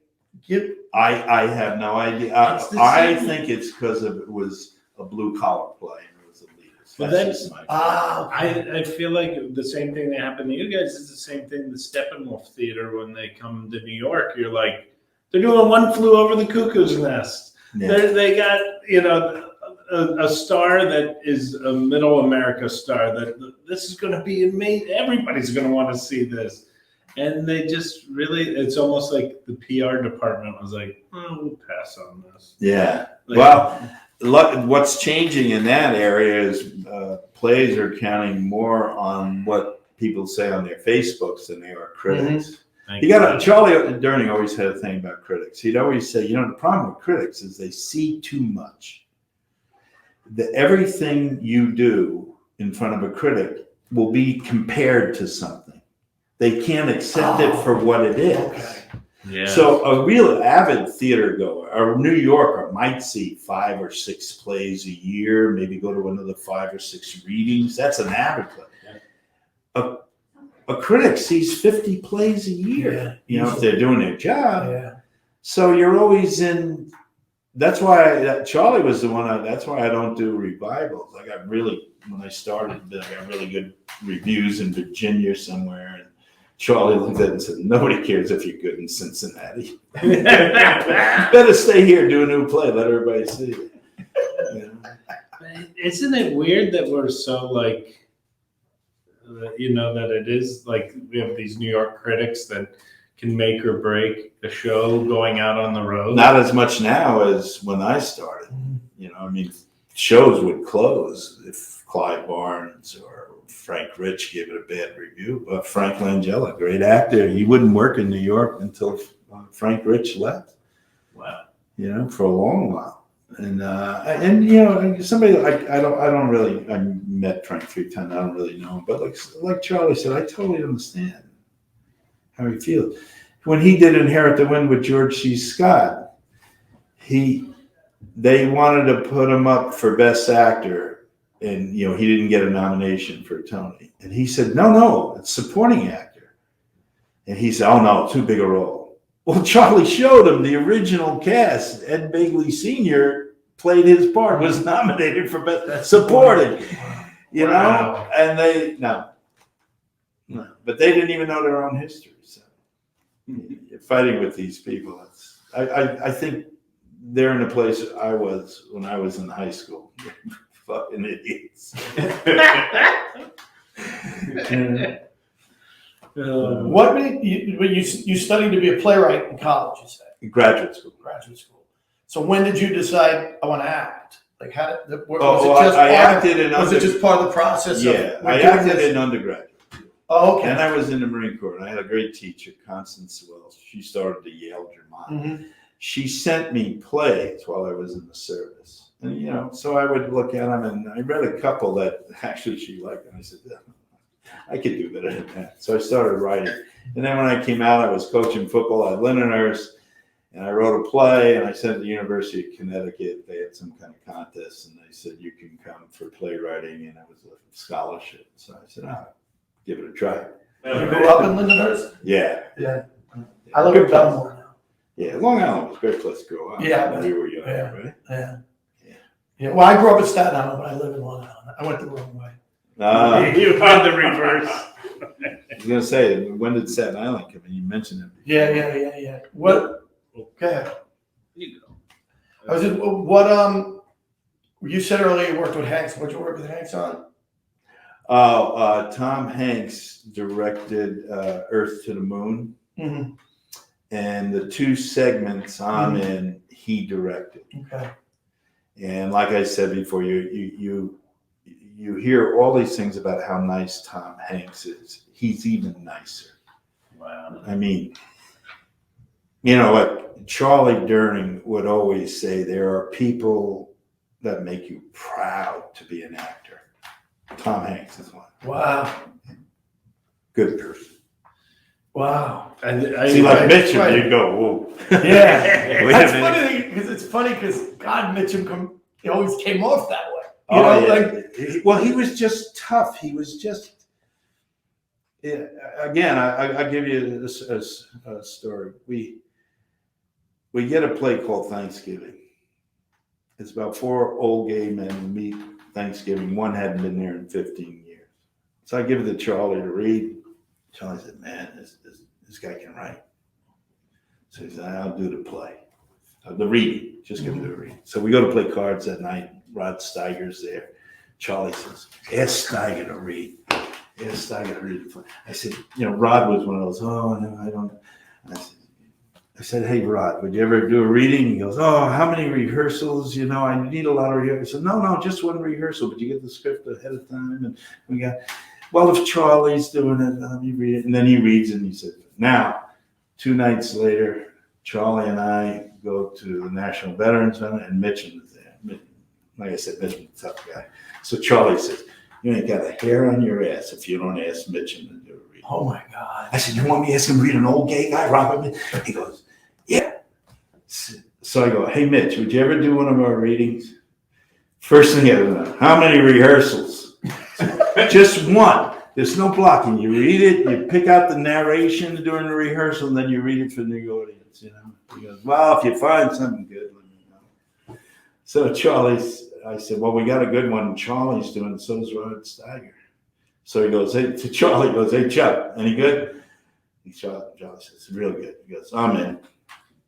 give? I have no idea. I think it's because it was a blue collar play and it was elitist. Well, That's just my I feel like the same thing that happened to you guys is the same thing the Steppenwolf Theater when they come to New York. You're like, they're doing One Flew Over the Cuckoo's Nest. Yeah. They got, you know, a star that is a middle America star that this is going to be amazing. Everybody's going to want to see this. And they just really, it's almost like the PR department was like, oh, we'll pass on this. Yeah. Like, Well, look, what's changing in that area is plays are counting more on what people say on their Facebooks than they are critics. thank You got Charlie Durning always had a thing about critics. He'd always say, you know, the problem with critics is they see too much. Everything you do in front of a critic will be compared to something. They can't accept it for what it is. Okay. Yeah. So a real avid theater goer, a New Yorker might see 5 or 6 plays a year, maybe go to another 5 or 6 readings. That's an avid play. Yeah. A critic sees 50 plays a year, Yeah, you know, if they're doing their job. Yeah. So you're always in. That's why Charlie was the one. That's why I don't do revivals. I got when I started, I got really good reviews in Virginia somewhere. And Charlie looked at it and said, nobody cares if you're good in Cincinnati. Better stay here, do a new play, let everybody see it. You know? Isn't it weird that we're so like, you know, that it is like we have these New York critics that can make or break a show going out on the road? Not as much now as when I started. You know, I mean, shows would close if Clyde Barnes or Frank Rich gave it a bad review. But Frank Langella, great actor, he wouldn't work in New York until Frank Rich left. Wow. You know, for a long while. And you know, somebody I met Frank 3 times. I don't really know him, but like Charlie said, I totally understand how he feels. When he did Inherit the Wind with George C. Scott, they wanted to put him up for Best Actor, and you know he didn't get a nomination for a Tony, and he said, "No, it's supporting actor," and he said, "Oh no, too big a role." Well, Charlie showed him the original cast. Ed Begley Sr. played his part, was nominated for Best Supporting, you know, and no, but they didn't even know their own history. So fighting with these people, I think they're in the place I was when I was in high school. Fucking idiots. What made you studied to be a playwright in college? You said Graduate school. Graduate school. So when did you decide I want to act? Like how did was it just part of the process? Yeah, I acted in undergrad. Oh, okay. And I was in the Marine Corps. And I had a great teacher, Constance Wells. She started the Yale Dramatics. Mm-hmm. She sent me plays while I was in the service. And, you know, so I would look at them, and I read a couple that actually she liked. And I said, I could do better than that. So I started writing. And then when I came out, I was coaching football at Lindenhurst, and I wrote a play, and I sent it to the University of Connecticut. They had some kind of contest, and they said, you can come for playwriting, and it was a scholarship. So I said, give it a try. You grew up in Lindenhurst? Yeah. Yeah. I live in Belmore now. Yeah, Long Island was a great place to grow up. Yeah. We were young, Yeah. right? Yeah. Yeah. Well, I grew up in Staten Island, but I live in Long Island. I went the wrong way. You had the reverse. I was going to say, when did Staten Island come in? You mentioned it. Yeah. What? Go ahead. You go. I was just, you said earlier you worked with Hanks. What'd you work with Hanks on? Tom Hanks directed Earth to the Moon. Mm-hmm. And the 2 segments I'm in, he directed. Okay. And like I said before, you hear all these things about how nice Tom Hanks is. He's even nicer. Wow. I mean, you know, like Charlie Durning would always say, there are people that make you proud to be an actor. Tom Hanks is one. Wow. Good person. Wow. See, like Mitchum, you go, whoa. Yeah. Wait That's a minute. funny because it's funny because God, Mitchum he always came off that way. Well, he was just tough. He was just. Yeah, again, I'll give you a story. We get a play called Thanksgiving. It's about 4 old gay men who meet Thanksgiving. One hadn't been there in 15 years. So I give it to Charlie to read. Charlie said, man, this guy can write. So he said, I'll do the play. The reading. Just give him the reading. So we go to play cards that night. Rod Steiger's there. Charlie says, ask Steiger to read. Ask Steiger to read the play. I said, you know, Rod was one of those, oh, no, I don't. I said, hey, Rod, would you ever do a reading? He goes, oh, how many rehearsals? You know, I need a lot of rehearsals. I said, no, just one rehearsal, but you get the script ahead of time. And we got, well, if Charlie's doing it, let me read it. And then he reads it and he said, now, 2 nights later, Charlie and I go to the National Veterans Center, and Mitchum is there. Like I said, Mitchum's a tough guy. So Charlie says, you ain't got a hair on your ass if you don't ask Mitchum to do a reading. Oh my God. I said, you want me to ask him to read an old gay guy, Robert? He goes, yeah. So I go, hey, Mitch, would you ever do one of our readings? First thing I know, how many rehearsals? Just one. There's no blocking. You read it, you pick out the narration during the rehearsal, and then you read it for the audience, you know. He goes, well, if you find something good, let me know. So I said, well, we got a good one. Charlie's doing it, so does Rod Steiger. So he goes, hey, to Charlie, he goes, hey, Chuck, any good? Charlie says, it's real good. He goes, I'm in.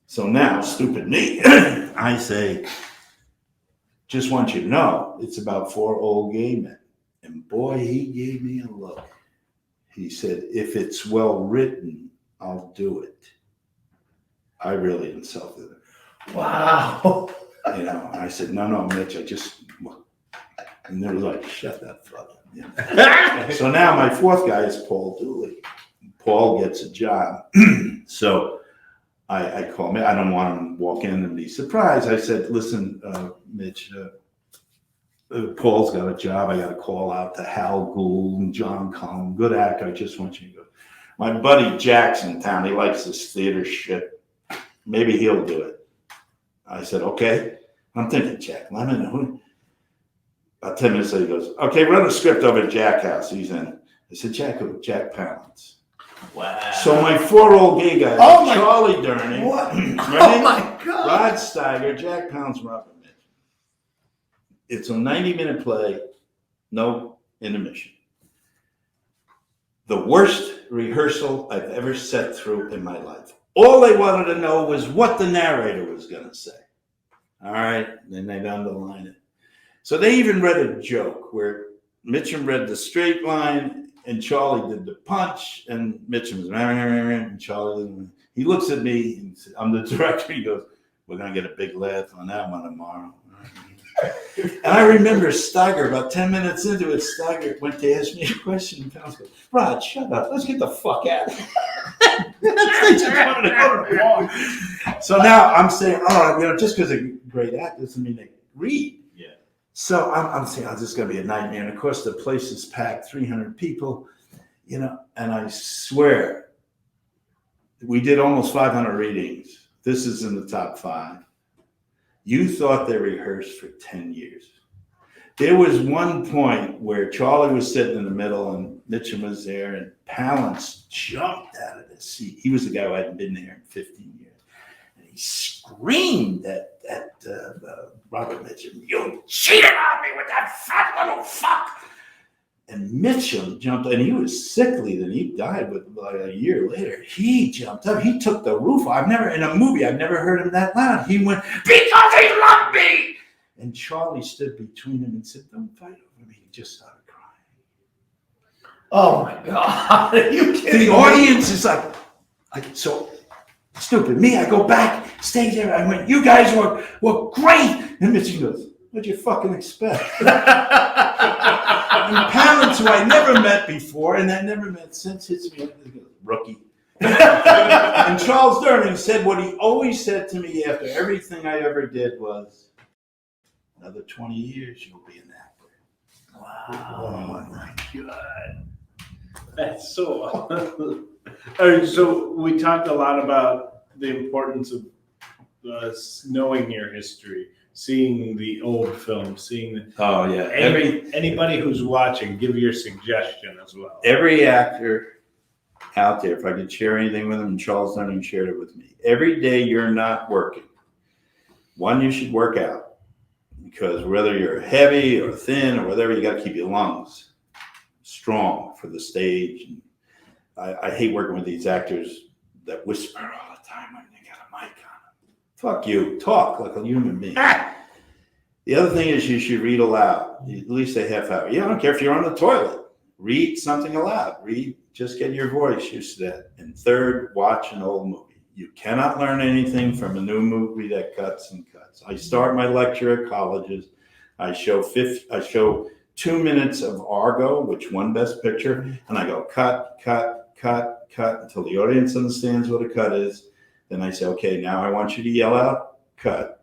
So now, stupid me, I say, just want you to know, it's about 4 old gay men. And boy, he gave me a look. He said, if it's well written, I'll do it. I really insulted him. Wow. You know, I said, no, Mitch, And they were like, shut that fuck up. Yeah. So now my fourth guy is Paul Dooley. Paul gets a job. So I call him. I don't want him to walk in and be surprised. I said, listen, Mitch, Paul's got a job. I got to call out to Hal Gould and John Collin. Good actor. I just want you to go. My buddy Jack's in town. He likes this theater shit. Maybe he'll do it. I said, okay. I'm thinking, Jack Lemmon. Who? About 10 minutes later, he goes, okay, run the script over at Jack House. He's in. I said, Jack Palance. Wow. So my 4 old gay guys, Charlie Durning, What? ready? Oh my God. Rod Steiger, Jack Palance, Robert Mitch. It's a 90-minute play, no intermission. The worst rehearsal I've ever sat through in my life. All they wanted to know was what the narrator was going to say. All right, then they'd underline it. So they even read a joke where Mitchum read the straight line and Charlie did the punch, and Mitchum was, and Charlie, he looks at me, and I'm the director, he goes, we're going to get a big laugh on that one tomorrow. And I remember Steiger, about 10 minutes into it, Steiger went to ask me a question, and Palance goes, Rod, shut up, let's get the fuck out of here. They just wanted to go to the bar. So now I'm saying, all right, just because they're great actors doesn't mean they read. Yeah. So I'm saying, oh, this is going to be a nightmare. And of course, the place is packed, 300 people, and I swear, we did almost 500 readings. This is in the top 5. You thought they rehearsed for 10 years. There was one point where Charlie was sitting in the middle and Mitchum was there, and Palance jumped out of his seat. He was the guy who hadn't been there in 15 years. And he screamed at Robert Mitchum, you cheated on me with that fat little fuck. And Mitchum jumped, and he was sickly, then he died with like a year later. He jumped up, he took the roof off. In a movie, I've never heard him that loud. He went, because he loved me. And Charlie stood between him and said, don't fight over me. He just started crying. Oh my God. Are you kidding? The audience is like so stupid. Me, I go back, stay there. I went, you guys were great. And Mitchie goes, what'd you fucking expect? And Palance, who I never met before, and I never met since, hits me up and goes, rookie. And Charles Durning said what he always said to me after everything I ever did was, another 20 years, you'll be an actor. Wow. Oh my God. That's so awesome. All right, so we talked a lot about the importance of knowing your history, seeing the old films, seeing the, Oh yeah. anybody who's watching, give your suggestion as well. Every actor out there, if I could share anything with them, and Charles Durning shared it with me. Every day you're not working, one, you should work out, because whether you're heavy or thin or whatever, you got to keep your lungs strong for the stage. And I hate working with these actors that whisper all the time when they got a mic on them. Fuck you, talk like a human being. The other thing is you should read aloud, at least a half hour. Yeah, I don't care if you're on the toilet. Read something aloud. Read, just get your voice used to that. And third, watch an old movie. You cannot learn anything from a new movie that cuts and cuts. I start my lecture at colleges. I show 2 minutes of Argo, which won Best Picture, and I go cut, cut, cut, cut until the audience understands what a cut is. Then I say, okay, now I want you to yell out, cut.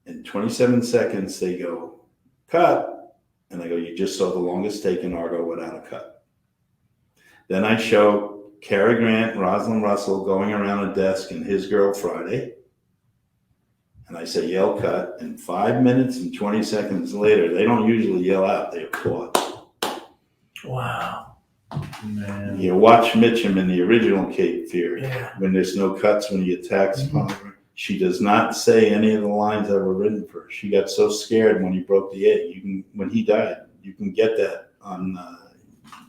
In 27 seconds, they go, cut. And I go, you just saw the longest take in Argo without a cut. Then I show Cary Grant, Rosalind Russell going around a desk in His Girl Friday. And I say, yell cut. And 5 minutes and 20 seconds later, they don't usually yell out, they applaud. Wow. Man. You watch Mitchum in the original Cape Fear, Yeah. when there's no cuts, when he attacks Oliver. She does not say any of the lines that were written for her. She got so scared when he broke the egg. When he died, you can get that on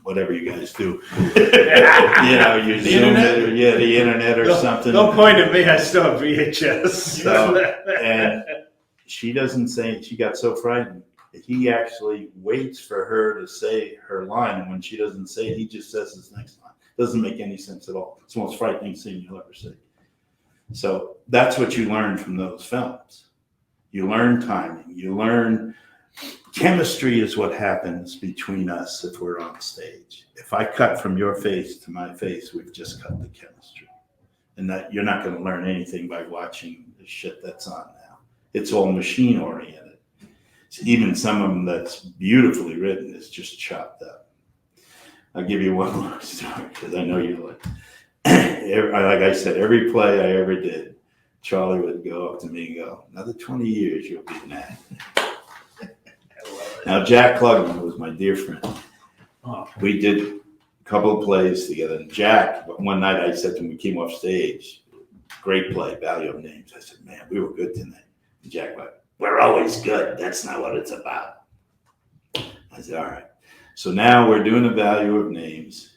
whatever you guys do. You Zoom it, or the internet or something. Don't point at me. I still have VHS. So, and she doesn't say. She got so frightened. He actually waits for her to say her line, and when she doesn't say it, he just says his next line. Doesn't make any sense at all. It's the most frightening scene you'll ever see. So that's what you learn from those films. You learn timing. You learn chemistry is what happens between us if we're on stage. If I cut from your face to my face, we've just cut the chemistry. And that you're not going to learn anything by watching the shit that's on now. It's all machine oriented. Even some of them that's beautifully written is just chopped up. I'll give you one more story because I know you like. Like I said, every play I ever did, Charlie would go up to me and go, "Another 20 years, you'll be an actor." Now, Jack Klugman was my dear friend. We did a couple of plays together. And Jack, one night I said to him, we came off stage, great play, Value of Names. I said, "Man, we were good tonight." And Jack went, "We're always good. That's not what it's about." I said, "All right." So now we're doing the Value of Names.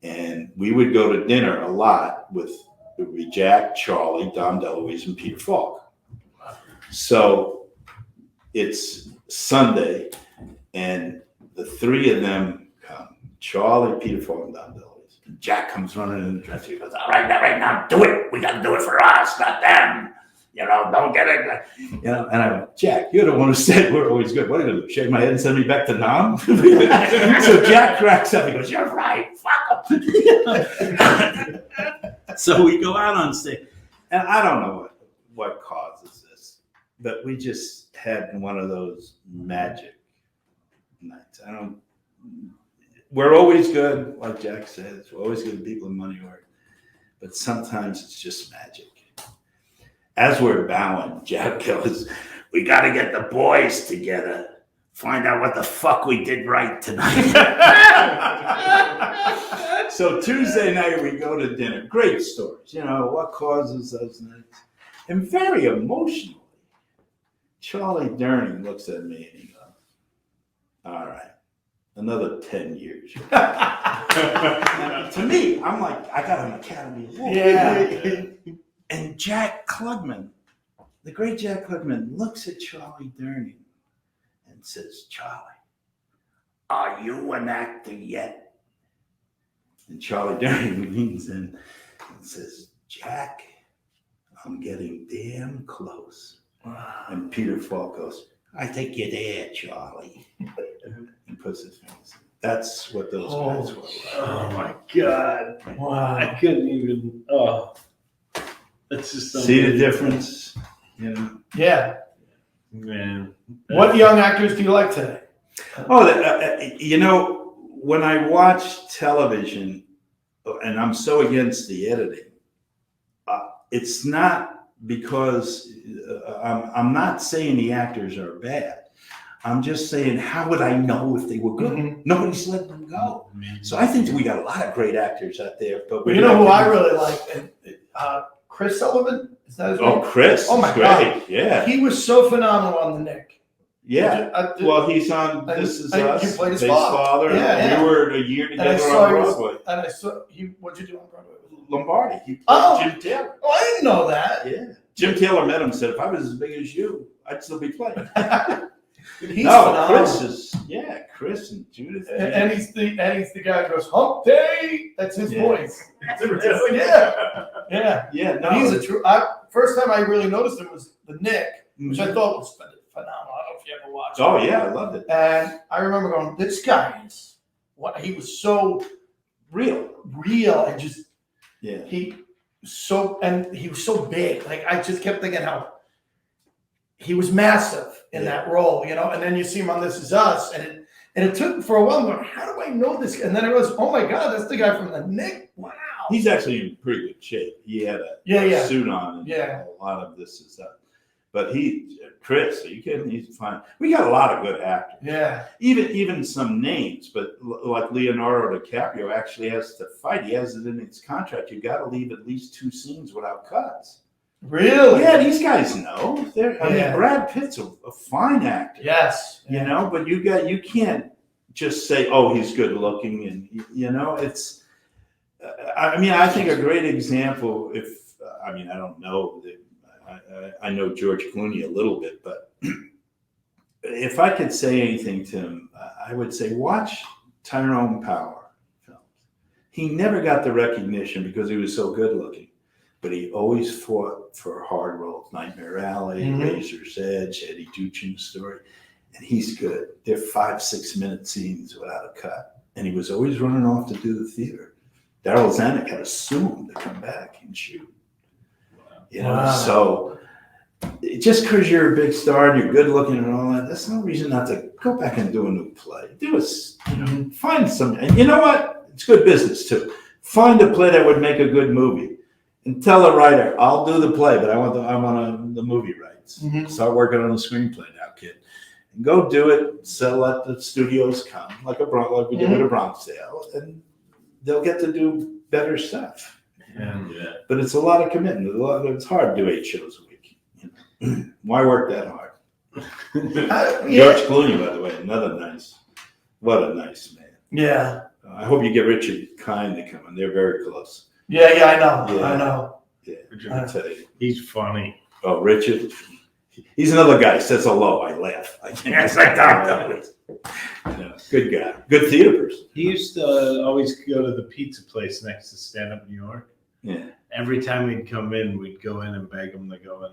And we would go to dinner a lot with it would be Jack, Charlie, Dom DeLuise, and Peter Falk. So it's Sunday, and the three of them come, Charlie, Peter Falk, and Dom DeLuise. And Jack comes running in the dressing room. He goes, all right, now, do it. We got to do it for us, not them. Don't get it. And I went, "Jack, you're the one who said we're always good. What are you going to do, shake my head and send me back to Nam?" So Jack cracks up. He goes, "You're right. Fuck them." So we go out on stage. And I don't know what causes this, but we just had one of those magic nights. We're always good, like Jack says. We're always giving people money work. But sometimes it's just magic. As we're bowing, Jack goes, "We got to get the boys together, find out what the fuck we did right tonight." So Tuesday night we go to dinner. Great stories. What causes those nights. And very emotionally, Charlie Durning looks at me and he goes, "All right, another 10 years." To me, I'm like, I got an Academy Award. Yeah. And Jack Klugman, the great Jack Klugman, looks at Charlie Durning and says, "Charlie, are you an actor yet?" And Charlie Durning leans in and says, "Jack, I'm getting damn close." Wow. And Peter Falk goes, "I think you're there, Charlie." And puts his fingers in. That's what those guys were like. Oh my God. Wow. I couldn't even. Oh, that's just so See the difference? Yeah. Man. What young actors do you like today? When I watch television, and I'm so against the editing, it's not because I'm not saying the actors are bad. I'm just saying, how would I know if they were good? Mm-hmm. Nobody's letting them go. So I think we got a lot of great actors out there. But You know who I really like? Chris Sullivan? Is that his name? Oh, Chris. Oh, my great. God. Yeah. He was so phenomenal on The Nick. Yeah. Well, he's on This Is Us. He played his Dave's father. Yeah. We were a year And I together saw on he was- Broadway. And I saw what'd you do on Broadway? Lombardi. He played Oh. Jim Taylor. Oh, I didn't know that. Yeah. Jim Taylor met him and said, "If I was as big as you, I'd still be playing." He's No, phenomenal. Chris and Judith. And he's the guy who goes, "Hump Day." That's his Yeah. voice. Really? Yeah. Yeah, no. And he's a true. First time I really noticed him was The Nick, which I thought was phenomenal. I don't know if you ever watched. Oh yeah, I loved it. And I remember going, "This guy is what?" He was so Real. and just Yeah. he was so big. Like I just kept thinking how he was massive in that role, And then you see him on This Is Us, and it took for a while. I'm going, how do I know this guy? And then it was, oh my God, that's the guy from The Nick. Wow. He's actually in pretty good shape. He had a suit on and a lot of This Is Us. But Chris, are you kidding? He's fine. We got a lot of good actors. Yeah. Even some names, but like Leonardo DiCaprio actually has to fight. He has it in his contract. You got to leave at least 2 scenes without cuts. Really? Yeah, these guys know. I mean, Brad Pitt's a fine actor. Yes. But you can't just say, "Oh, he's good looking," and it's. I think a great example. I don't know. I know George Clooney a little bit, but if I could say anything to him, I would say watch Tyrone Power films. He never got the recognition because he was so good looking, but he always fought for hard roles. Nightmare Alley, Razor's Edge, Eddie Duchin's Story. and he's good. They're 5-6 minute scenes without a cut, and he was always running off to do the theater. Daryl Zanuck had to sue him to come back and shoot. You know, Wow. so just because you're a big star and you're good looking and all that, that's no reason not to go back and do a new play. Find some, and you know what? It's good business too. Find a play that would make a good movie, and tell the writer, "I'll do the play, but I want the movie rights. Start working on the screenplay now, kid, and go do it. Sell at the studios come like we did with a Bronx Sale, and they'll get to do better stuff. Yeah. But it's a lot of commitment. It's hard to do 8 shows a week. You know? Why work that hard? George Clooney, by the way, what a nice man. Yeah. I hope you get Richard Kind to come in. They're very close. Yeah, I know. Yeah. I know. Yeah, I tell you. He's funny. Oh, Richard. He's another guy. Says hello. I laugh. It's like that. Good guy. Good theater person. He used to always go to the pizza place next to Stand Up New York. Yeah. Every time he'd come in, we'd go in and beg him to go in.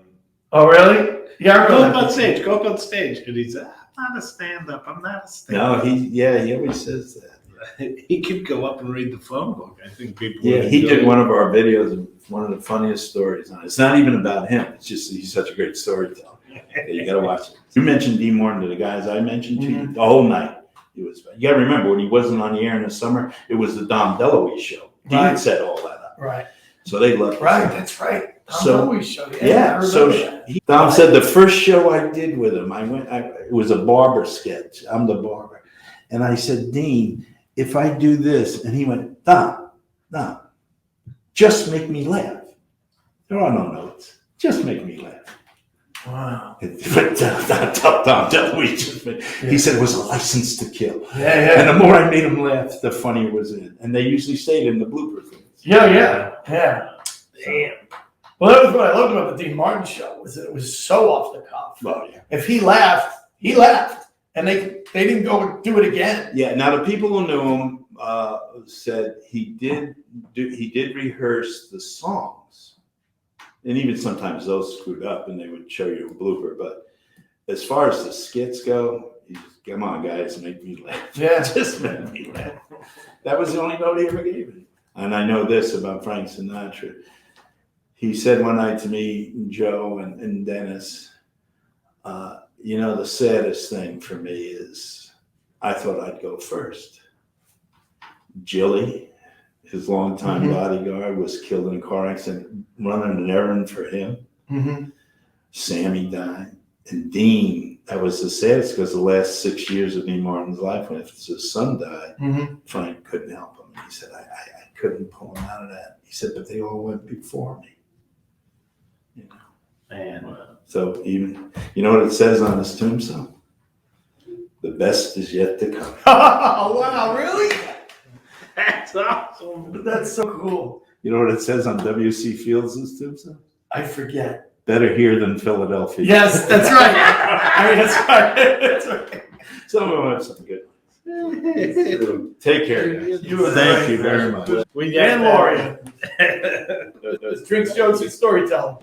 Oh, really? Yeah, Go up on stage. Go up on stage. And he's, I'm not a stand-up. I'm not a stand-up. No, he always says that. He could go up and read the phone book. I think people. Yeah, he did one of our videos, and one of the funniest stories on it. It's not even about him. It's just he's such a great storyteller. You got to watch it. You mentioned Dean Martin to the guys I mentioned to you the whole night. It was. You got to remember when he wasn't on the air in the summer, it was the Dom DeLuise show. Dean Right. set all that up. Right. So they loved it. Right. That's right. So- Always show you. Yeah. I So remember that. Dom said the first show I did with him, it was a barber sketch. I'm the barber, and I said, Dean, if I do this, and he went, Dom, just make me laugh. There are no notes. Just make me laugh. Wow. But Dom DeLuise just made, he said it was a license to kill. Yeah. And the more I made him laugh, the funnier it was in. And they usually stayed in the blooper things. Yeah. Damn. Well, that was what I loved about the Dean Martin show, was that it was so off the cuff. Oh, yeah. If he laughed, and they didn't go do it again. Yeah. Now the people who knew him said he did rehearse the songs, and even sometimes those screwed up, and they would show you a blooper. But as far as the skits go, he just, come on, guys, make me laugh. Yeah. Just make me laugh. That was the only note he ever gave me. And I know this about Frank Sinatra. He said one night to me, Joe and Dennis, the saddest thing for me is I thought I'd go first. Jilly, his longtime bodyguard, was killed in a car accident running an errand for him. Mm-hmm. Sammy died. And Dean, that was the saddest because the last 6 years of Dean Martin's life, when his son died, Frank couldn't help him. And he said, I couldn't pull him out of that. He said, but they all went before me. Man. So even, you know what it says on his tombstone? The best is yet to come. Oh, wow, really? That's awesome. That's so cool. You know what it says on W.C. Fields' tombstone? I forget. Better here than Philadelphia. Yes, that's right. That's right. Some of them have some good ones. Take care, guys. Thank you very much. We Dan got Lauria. Drinks, jokes, and storytelling.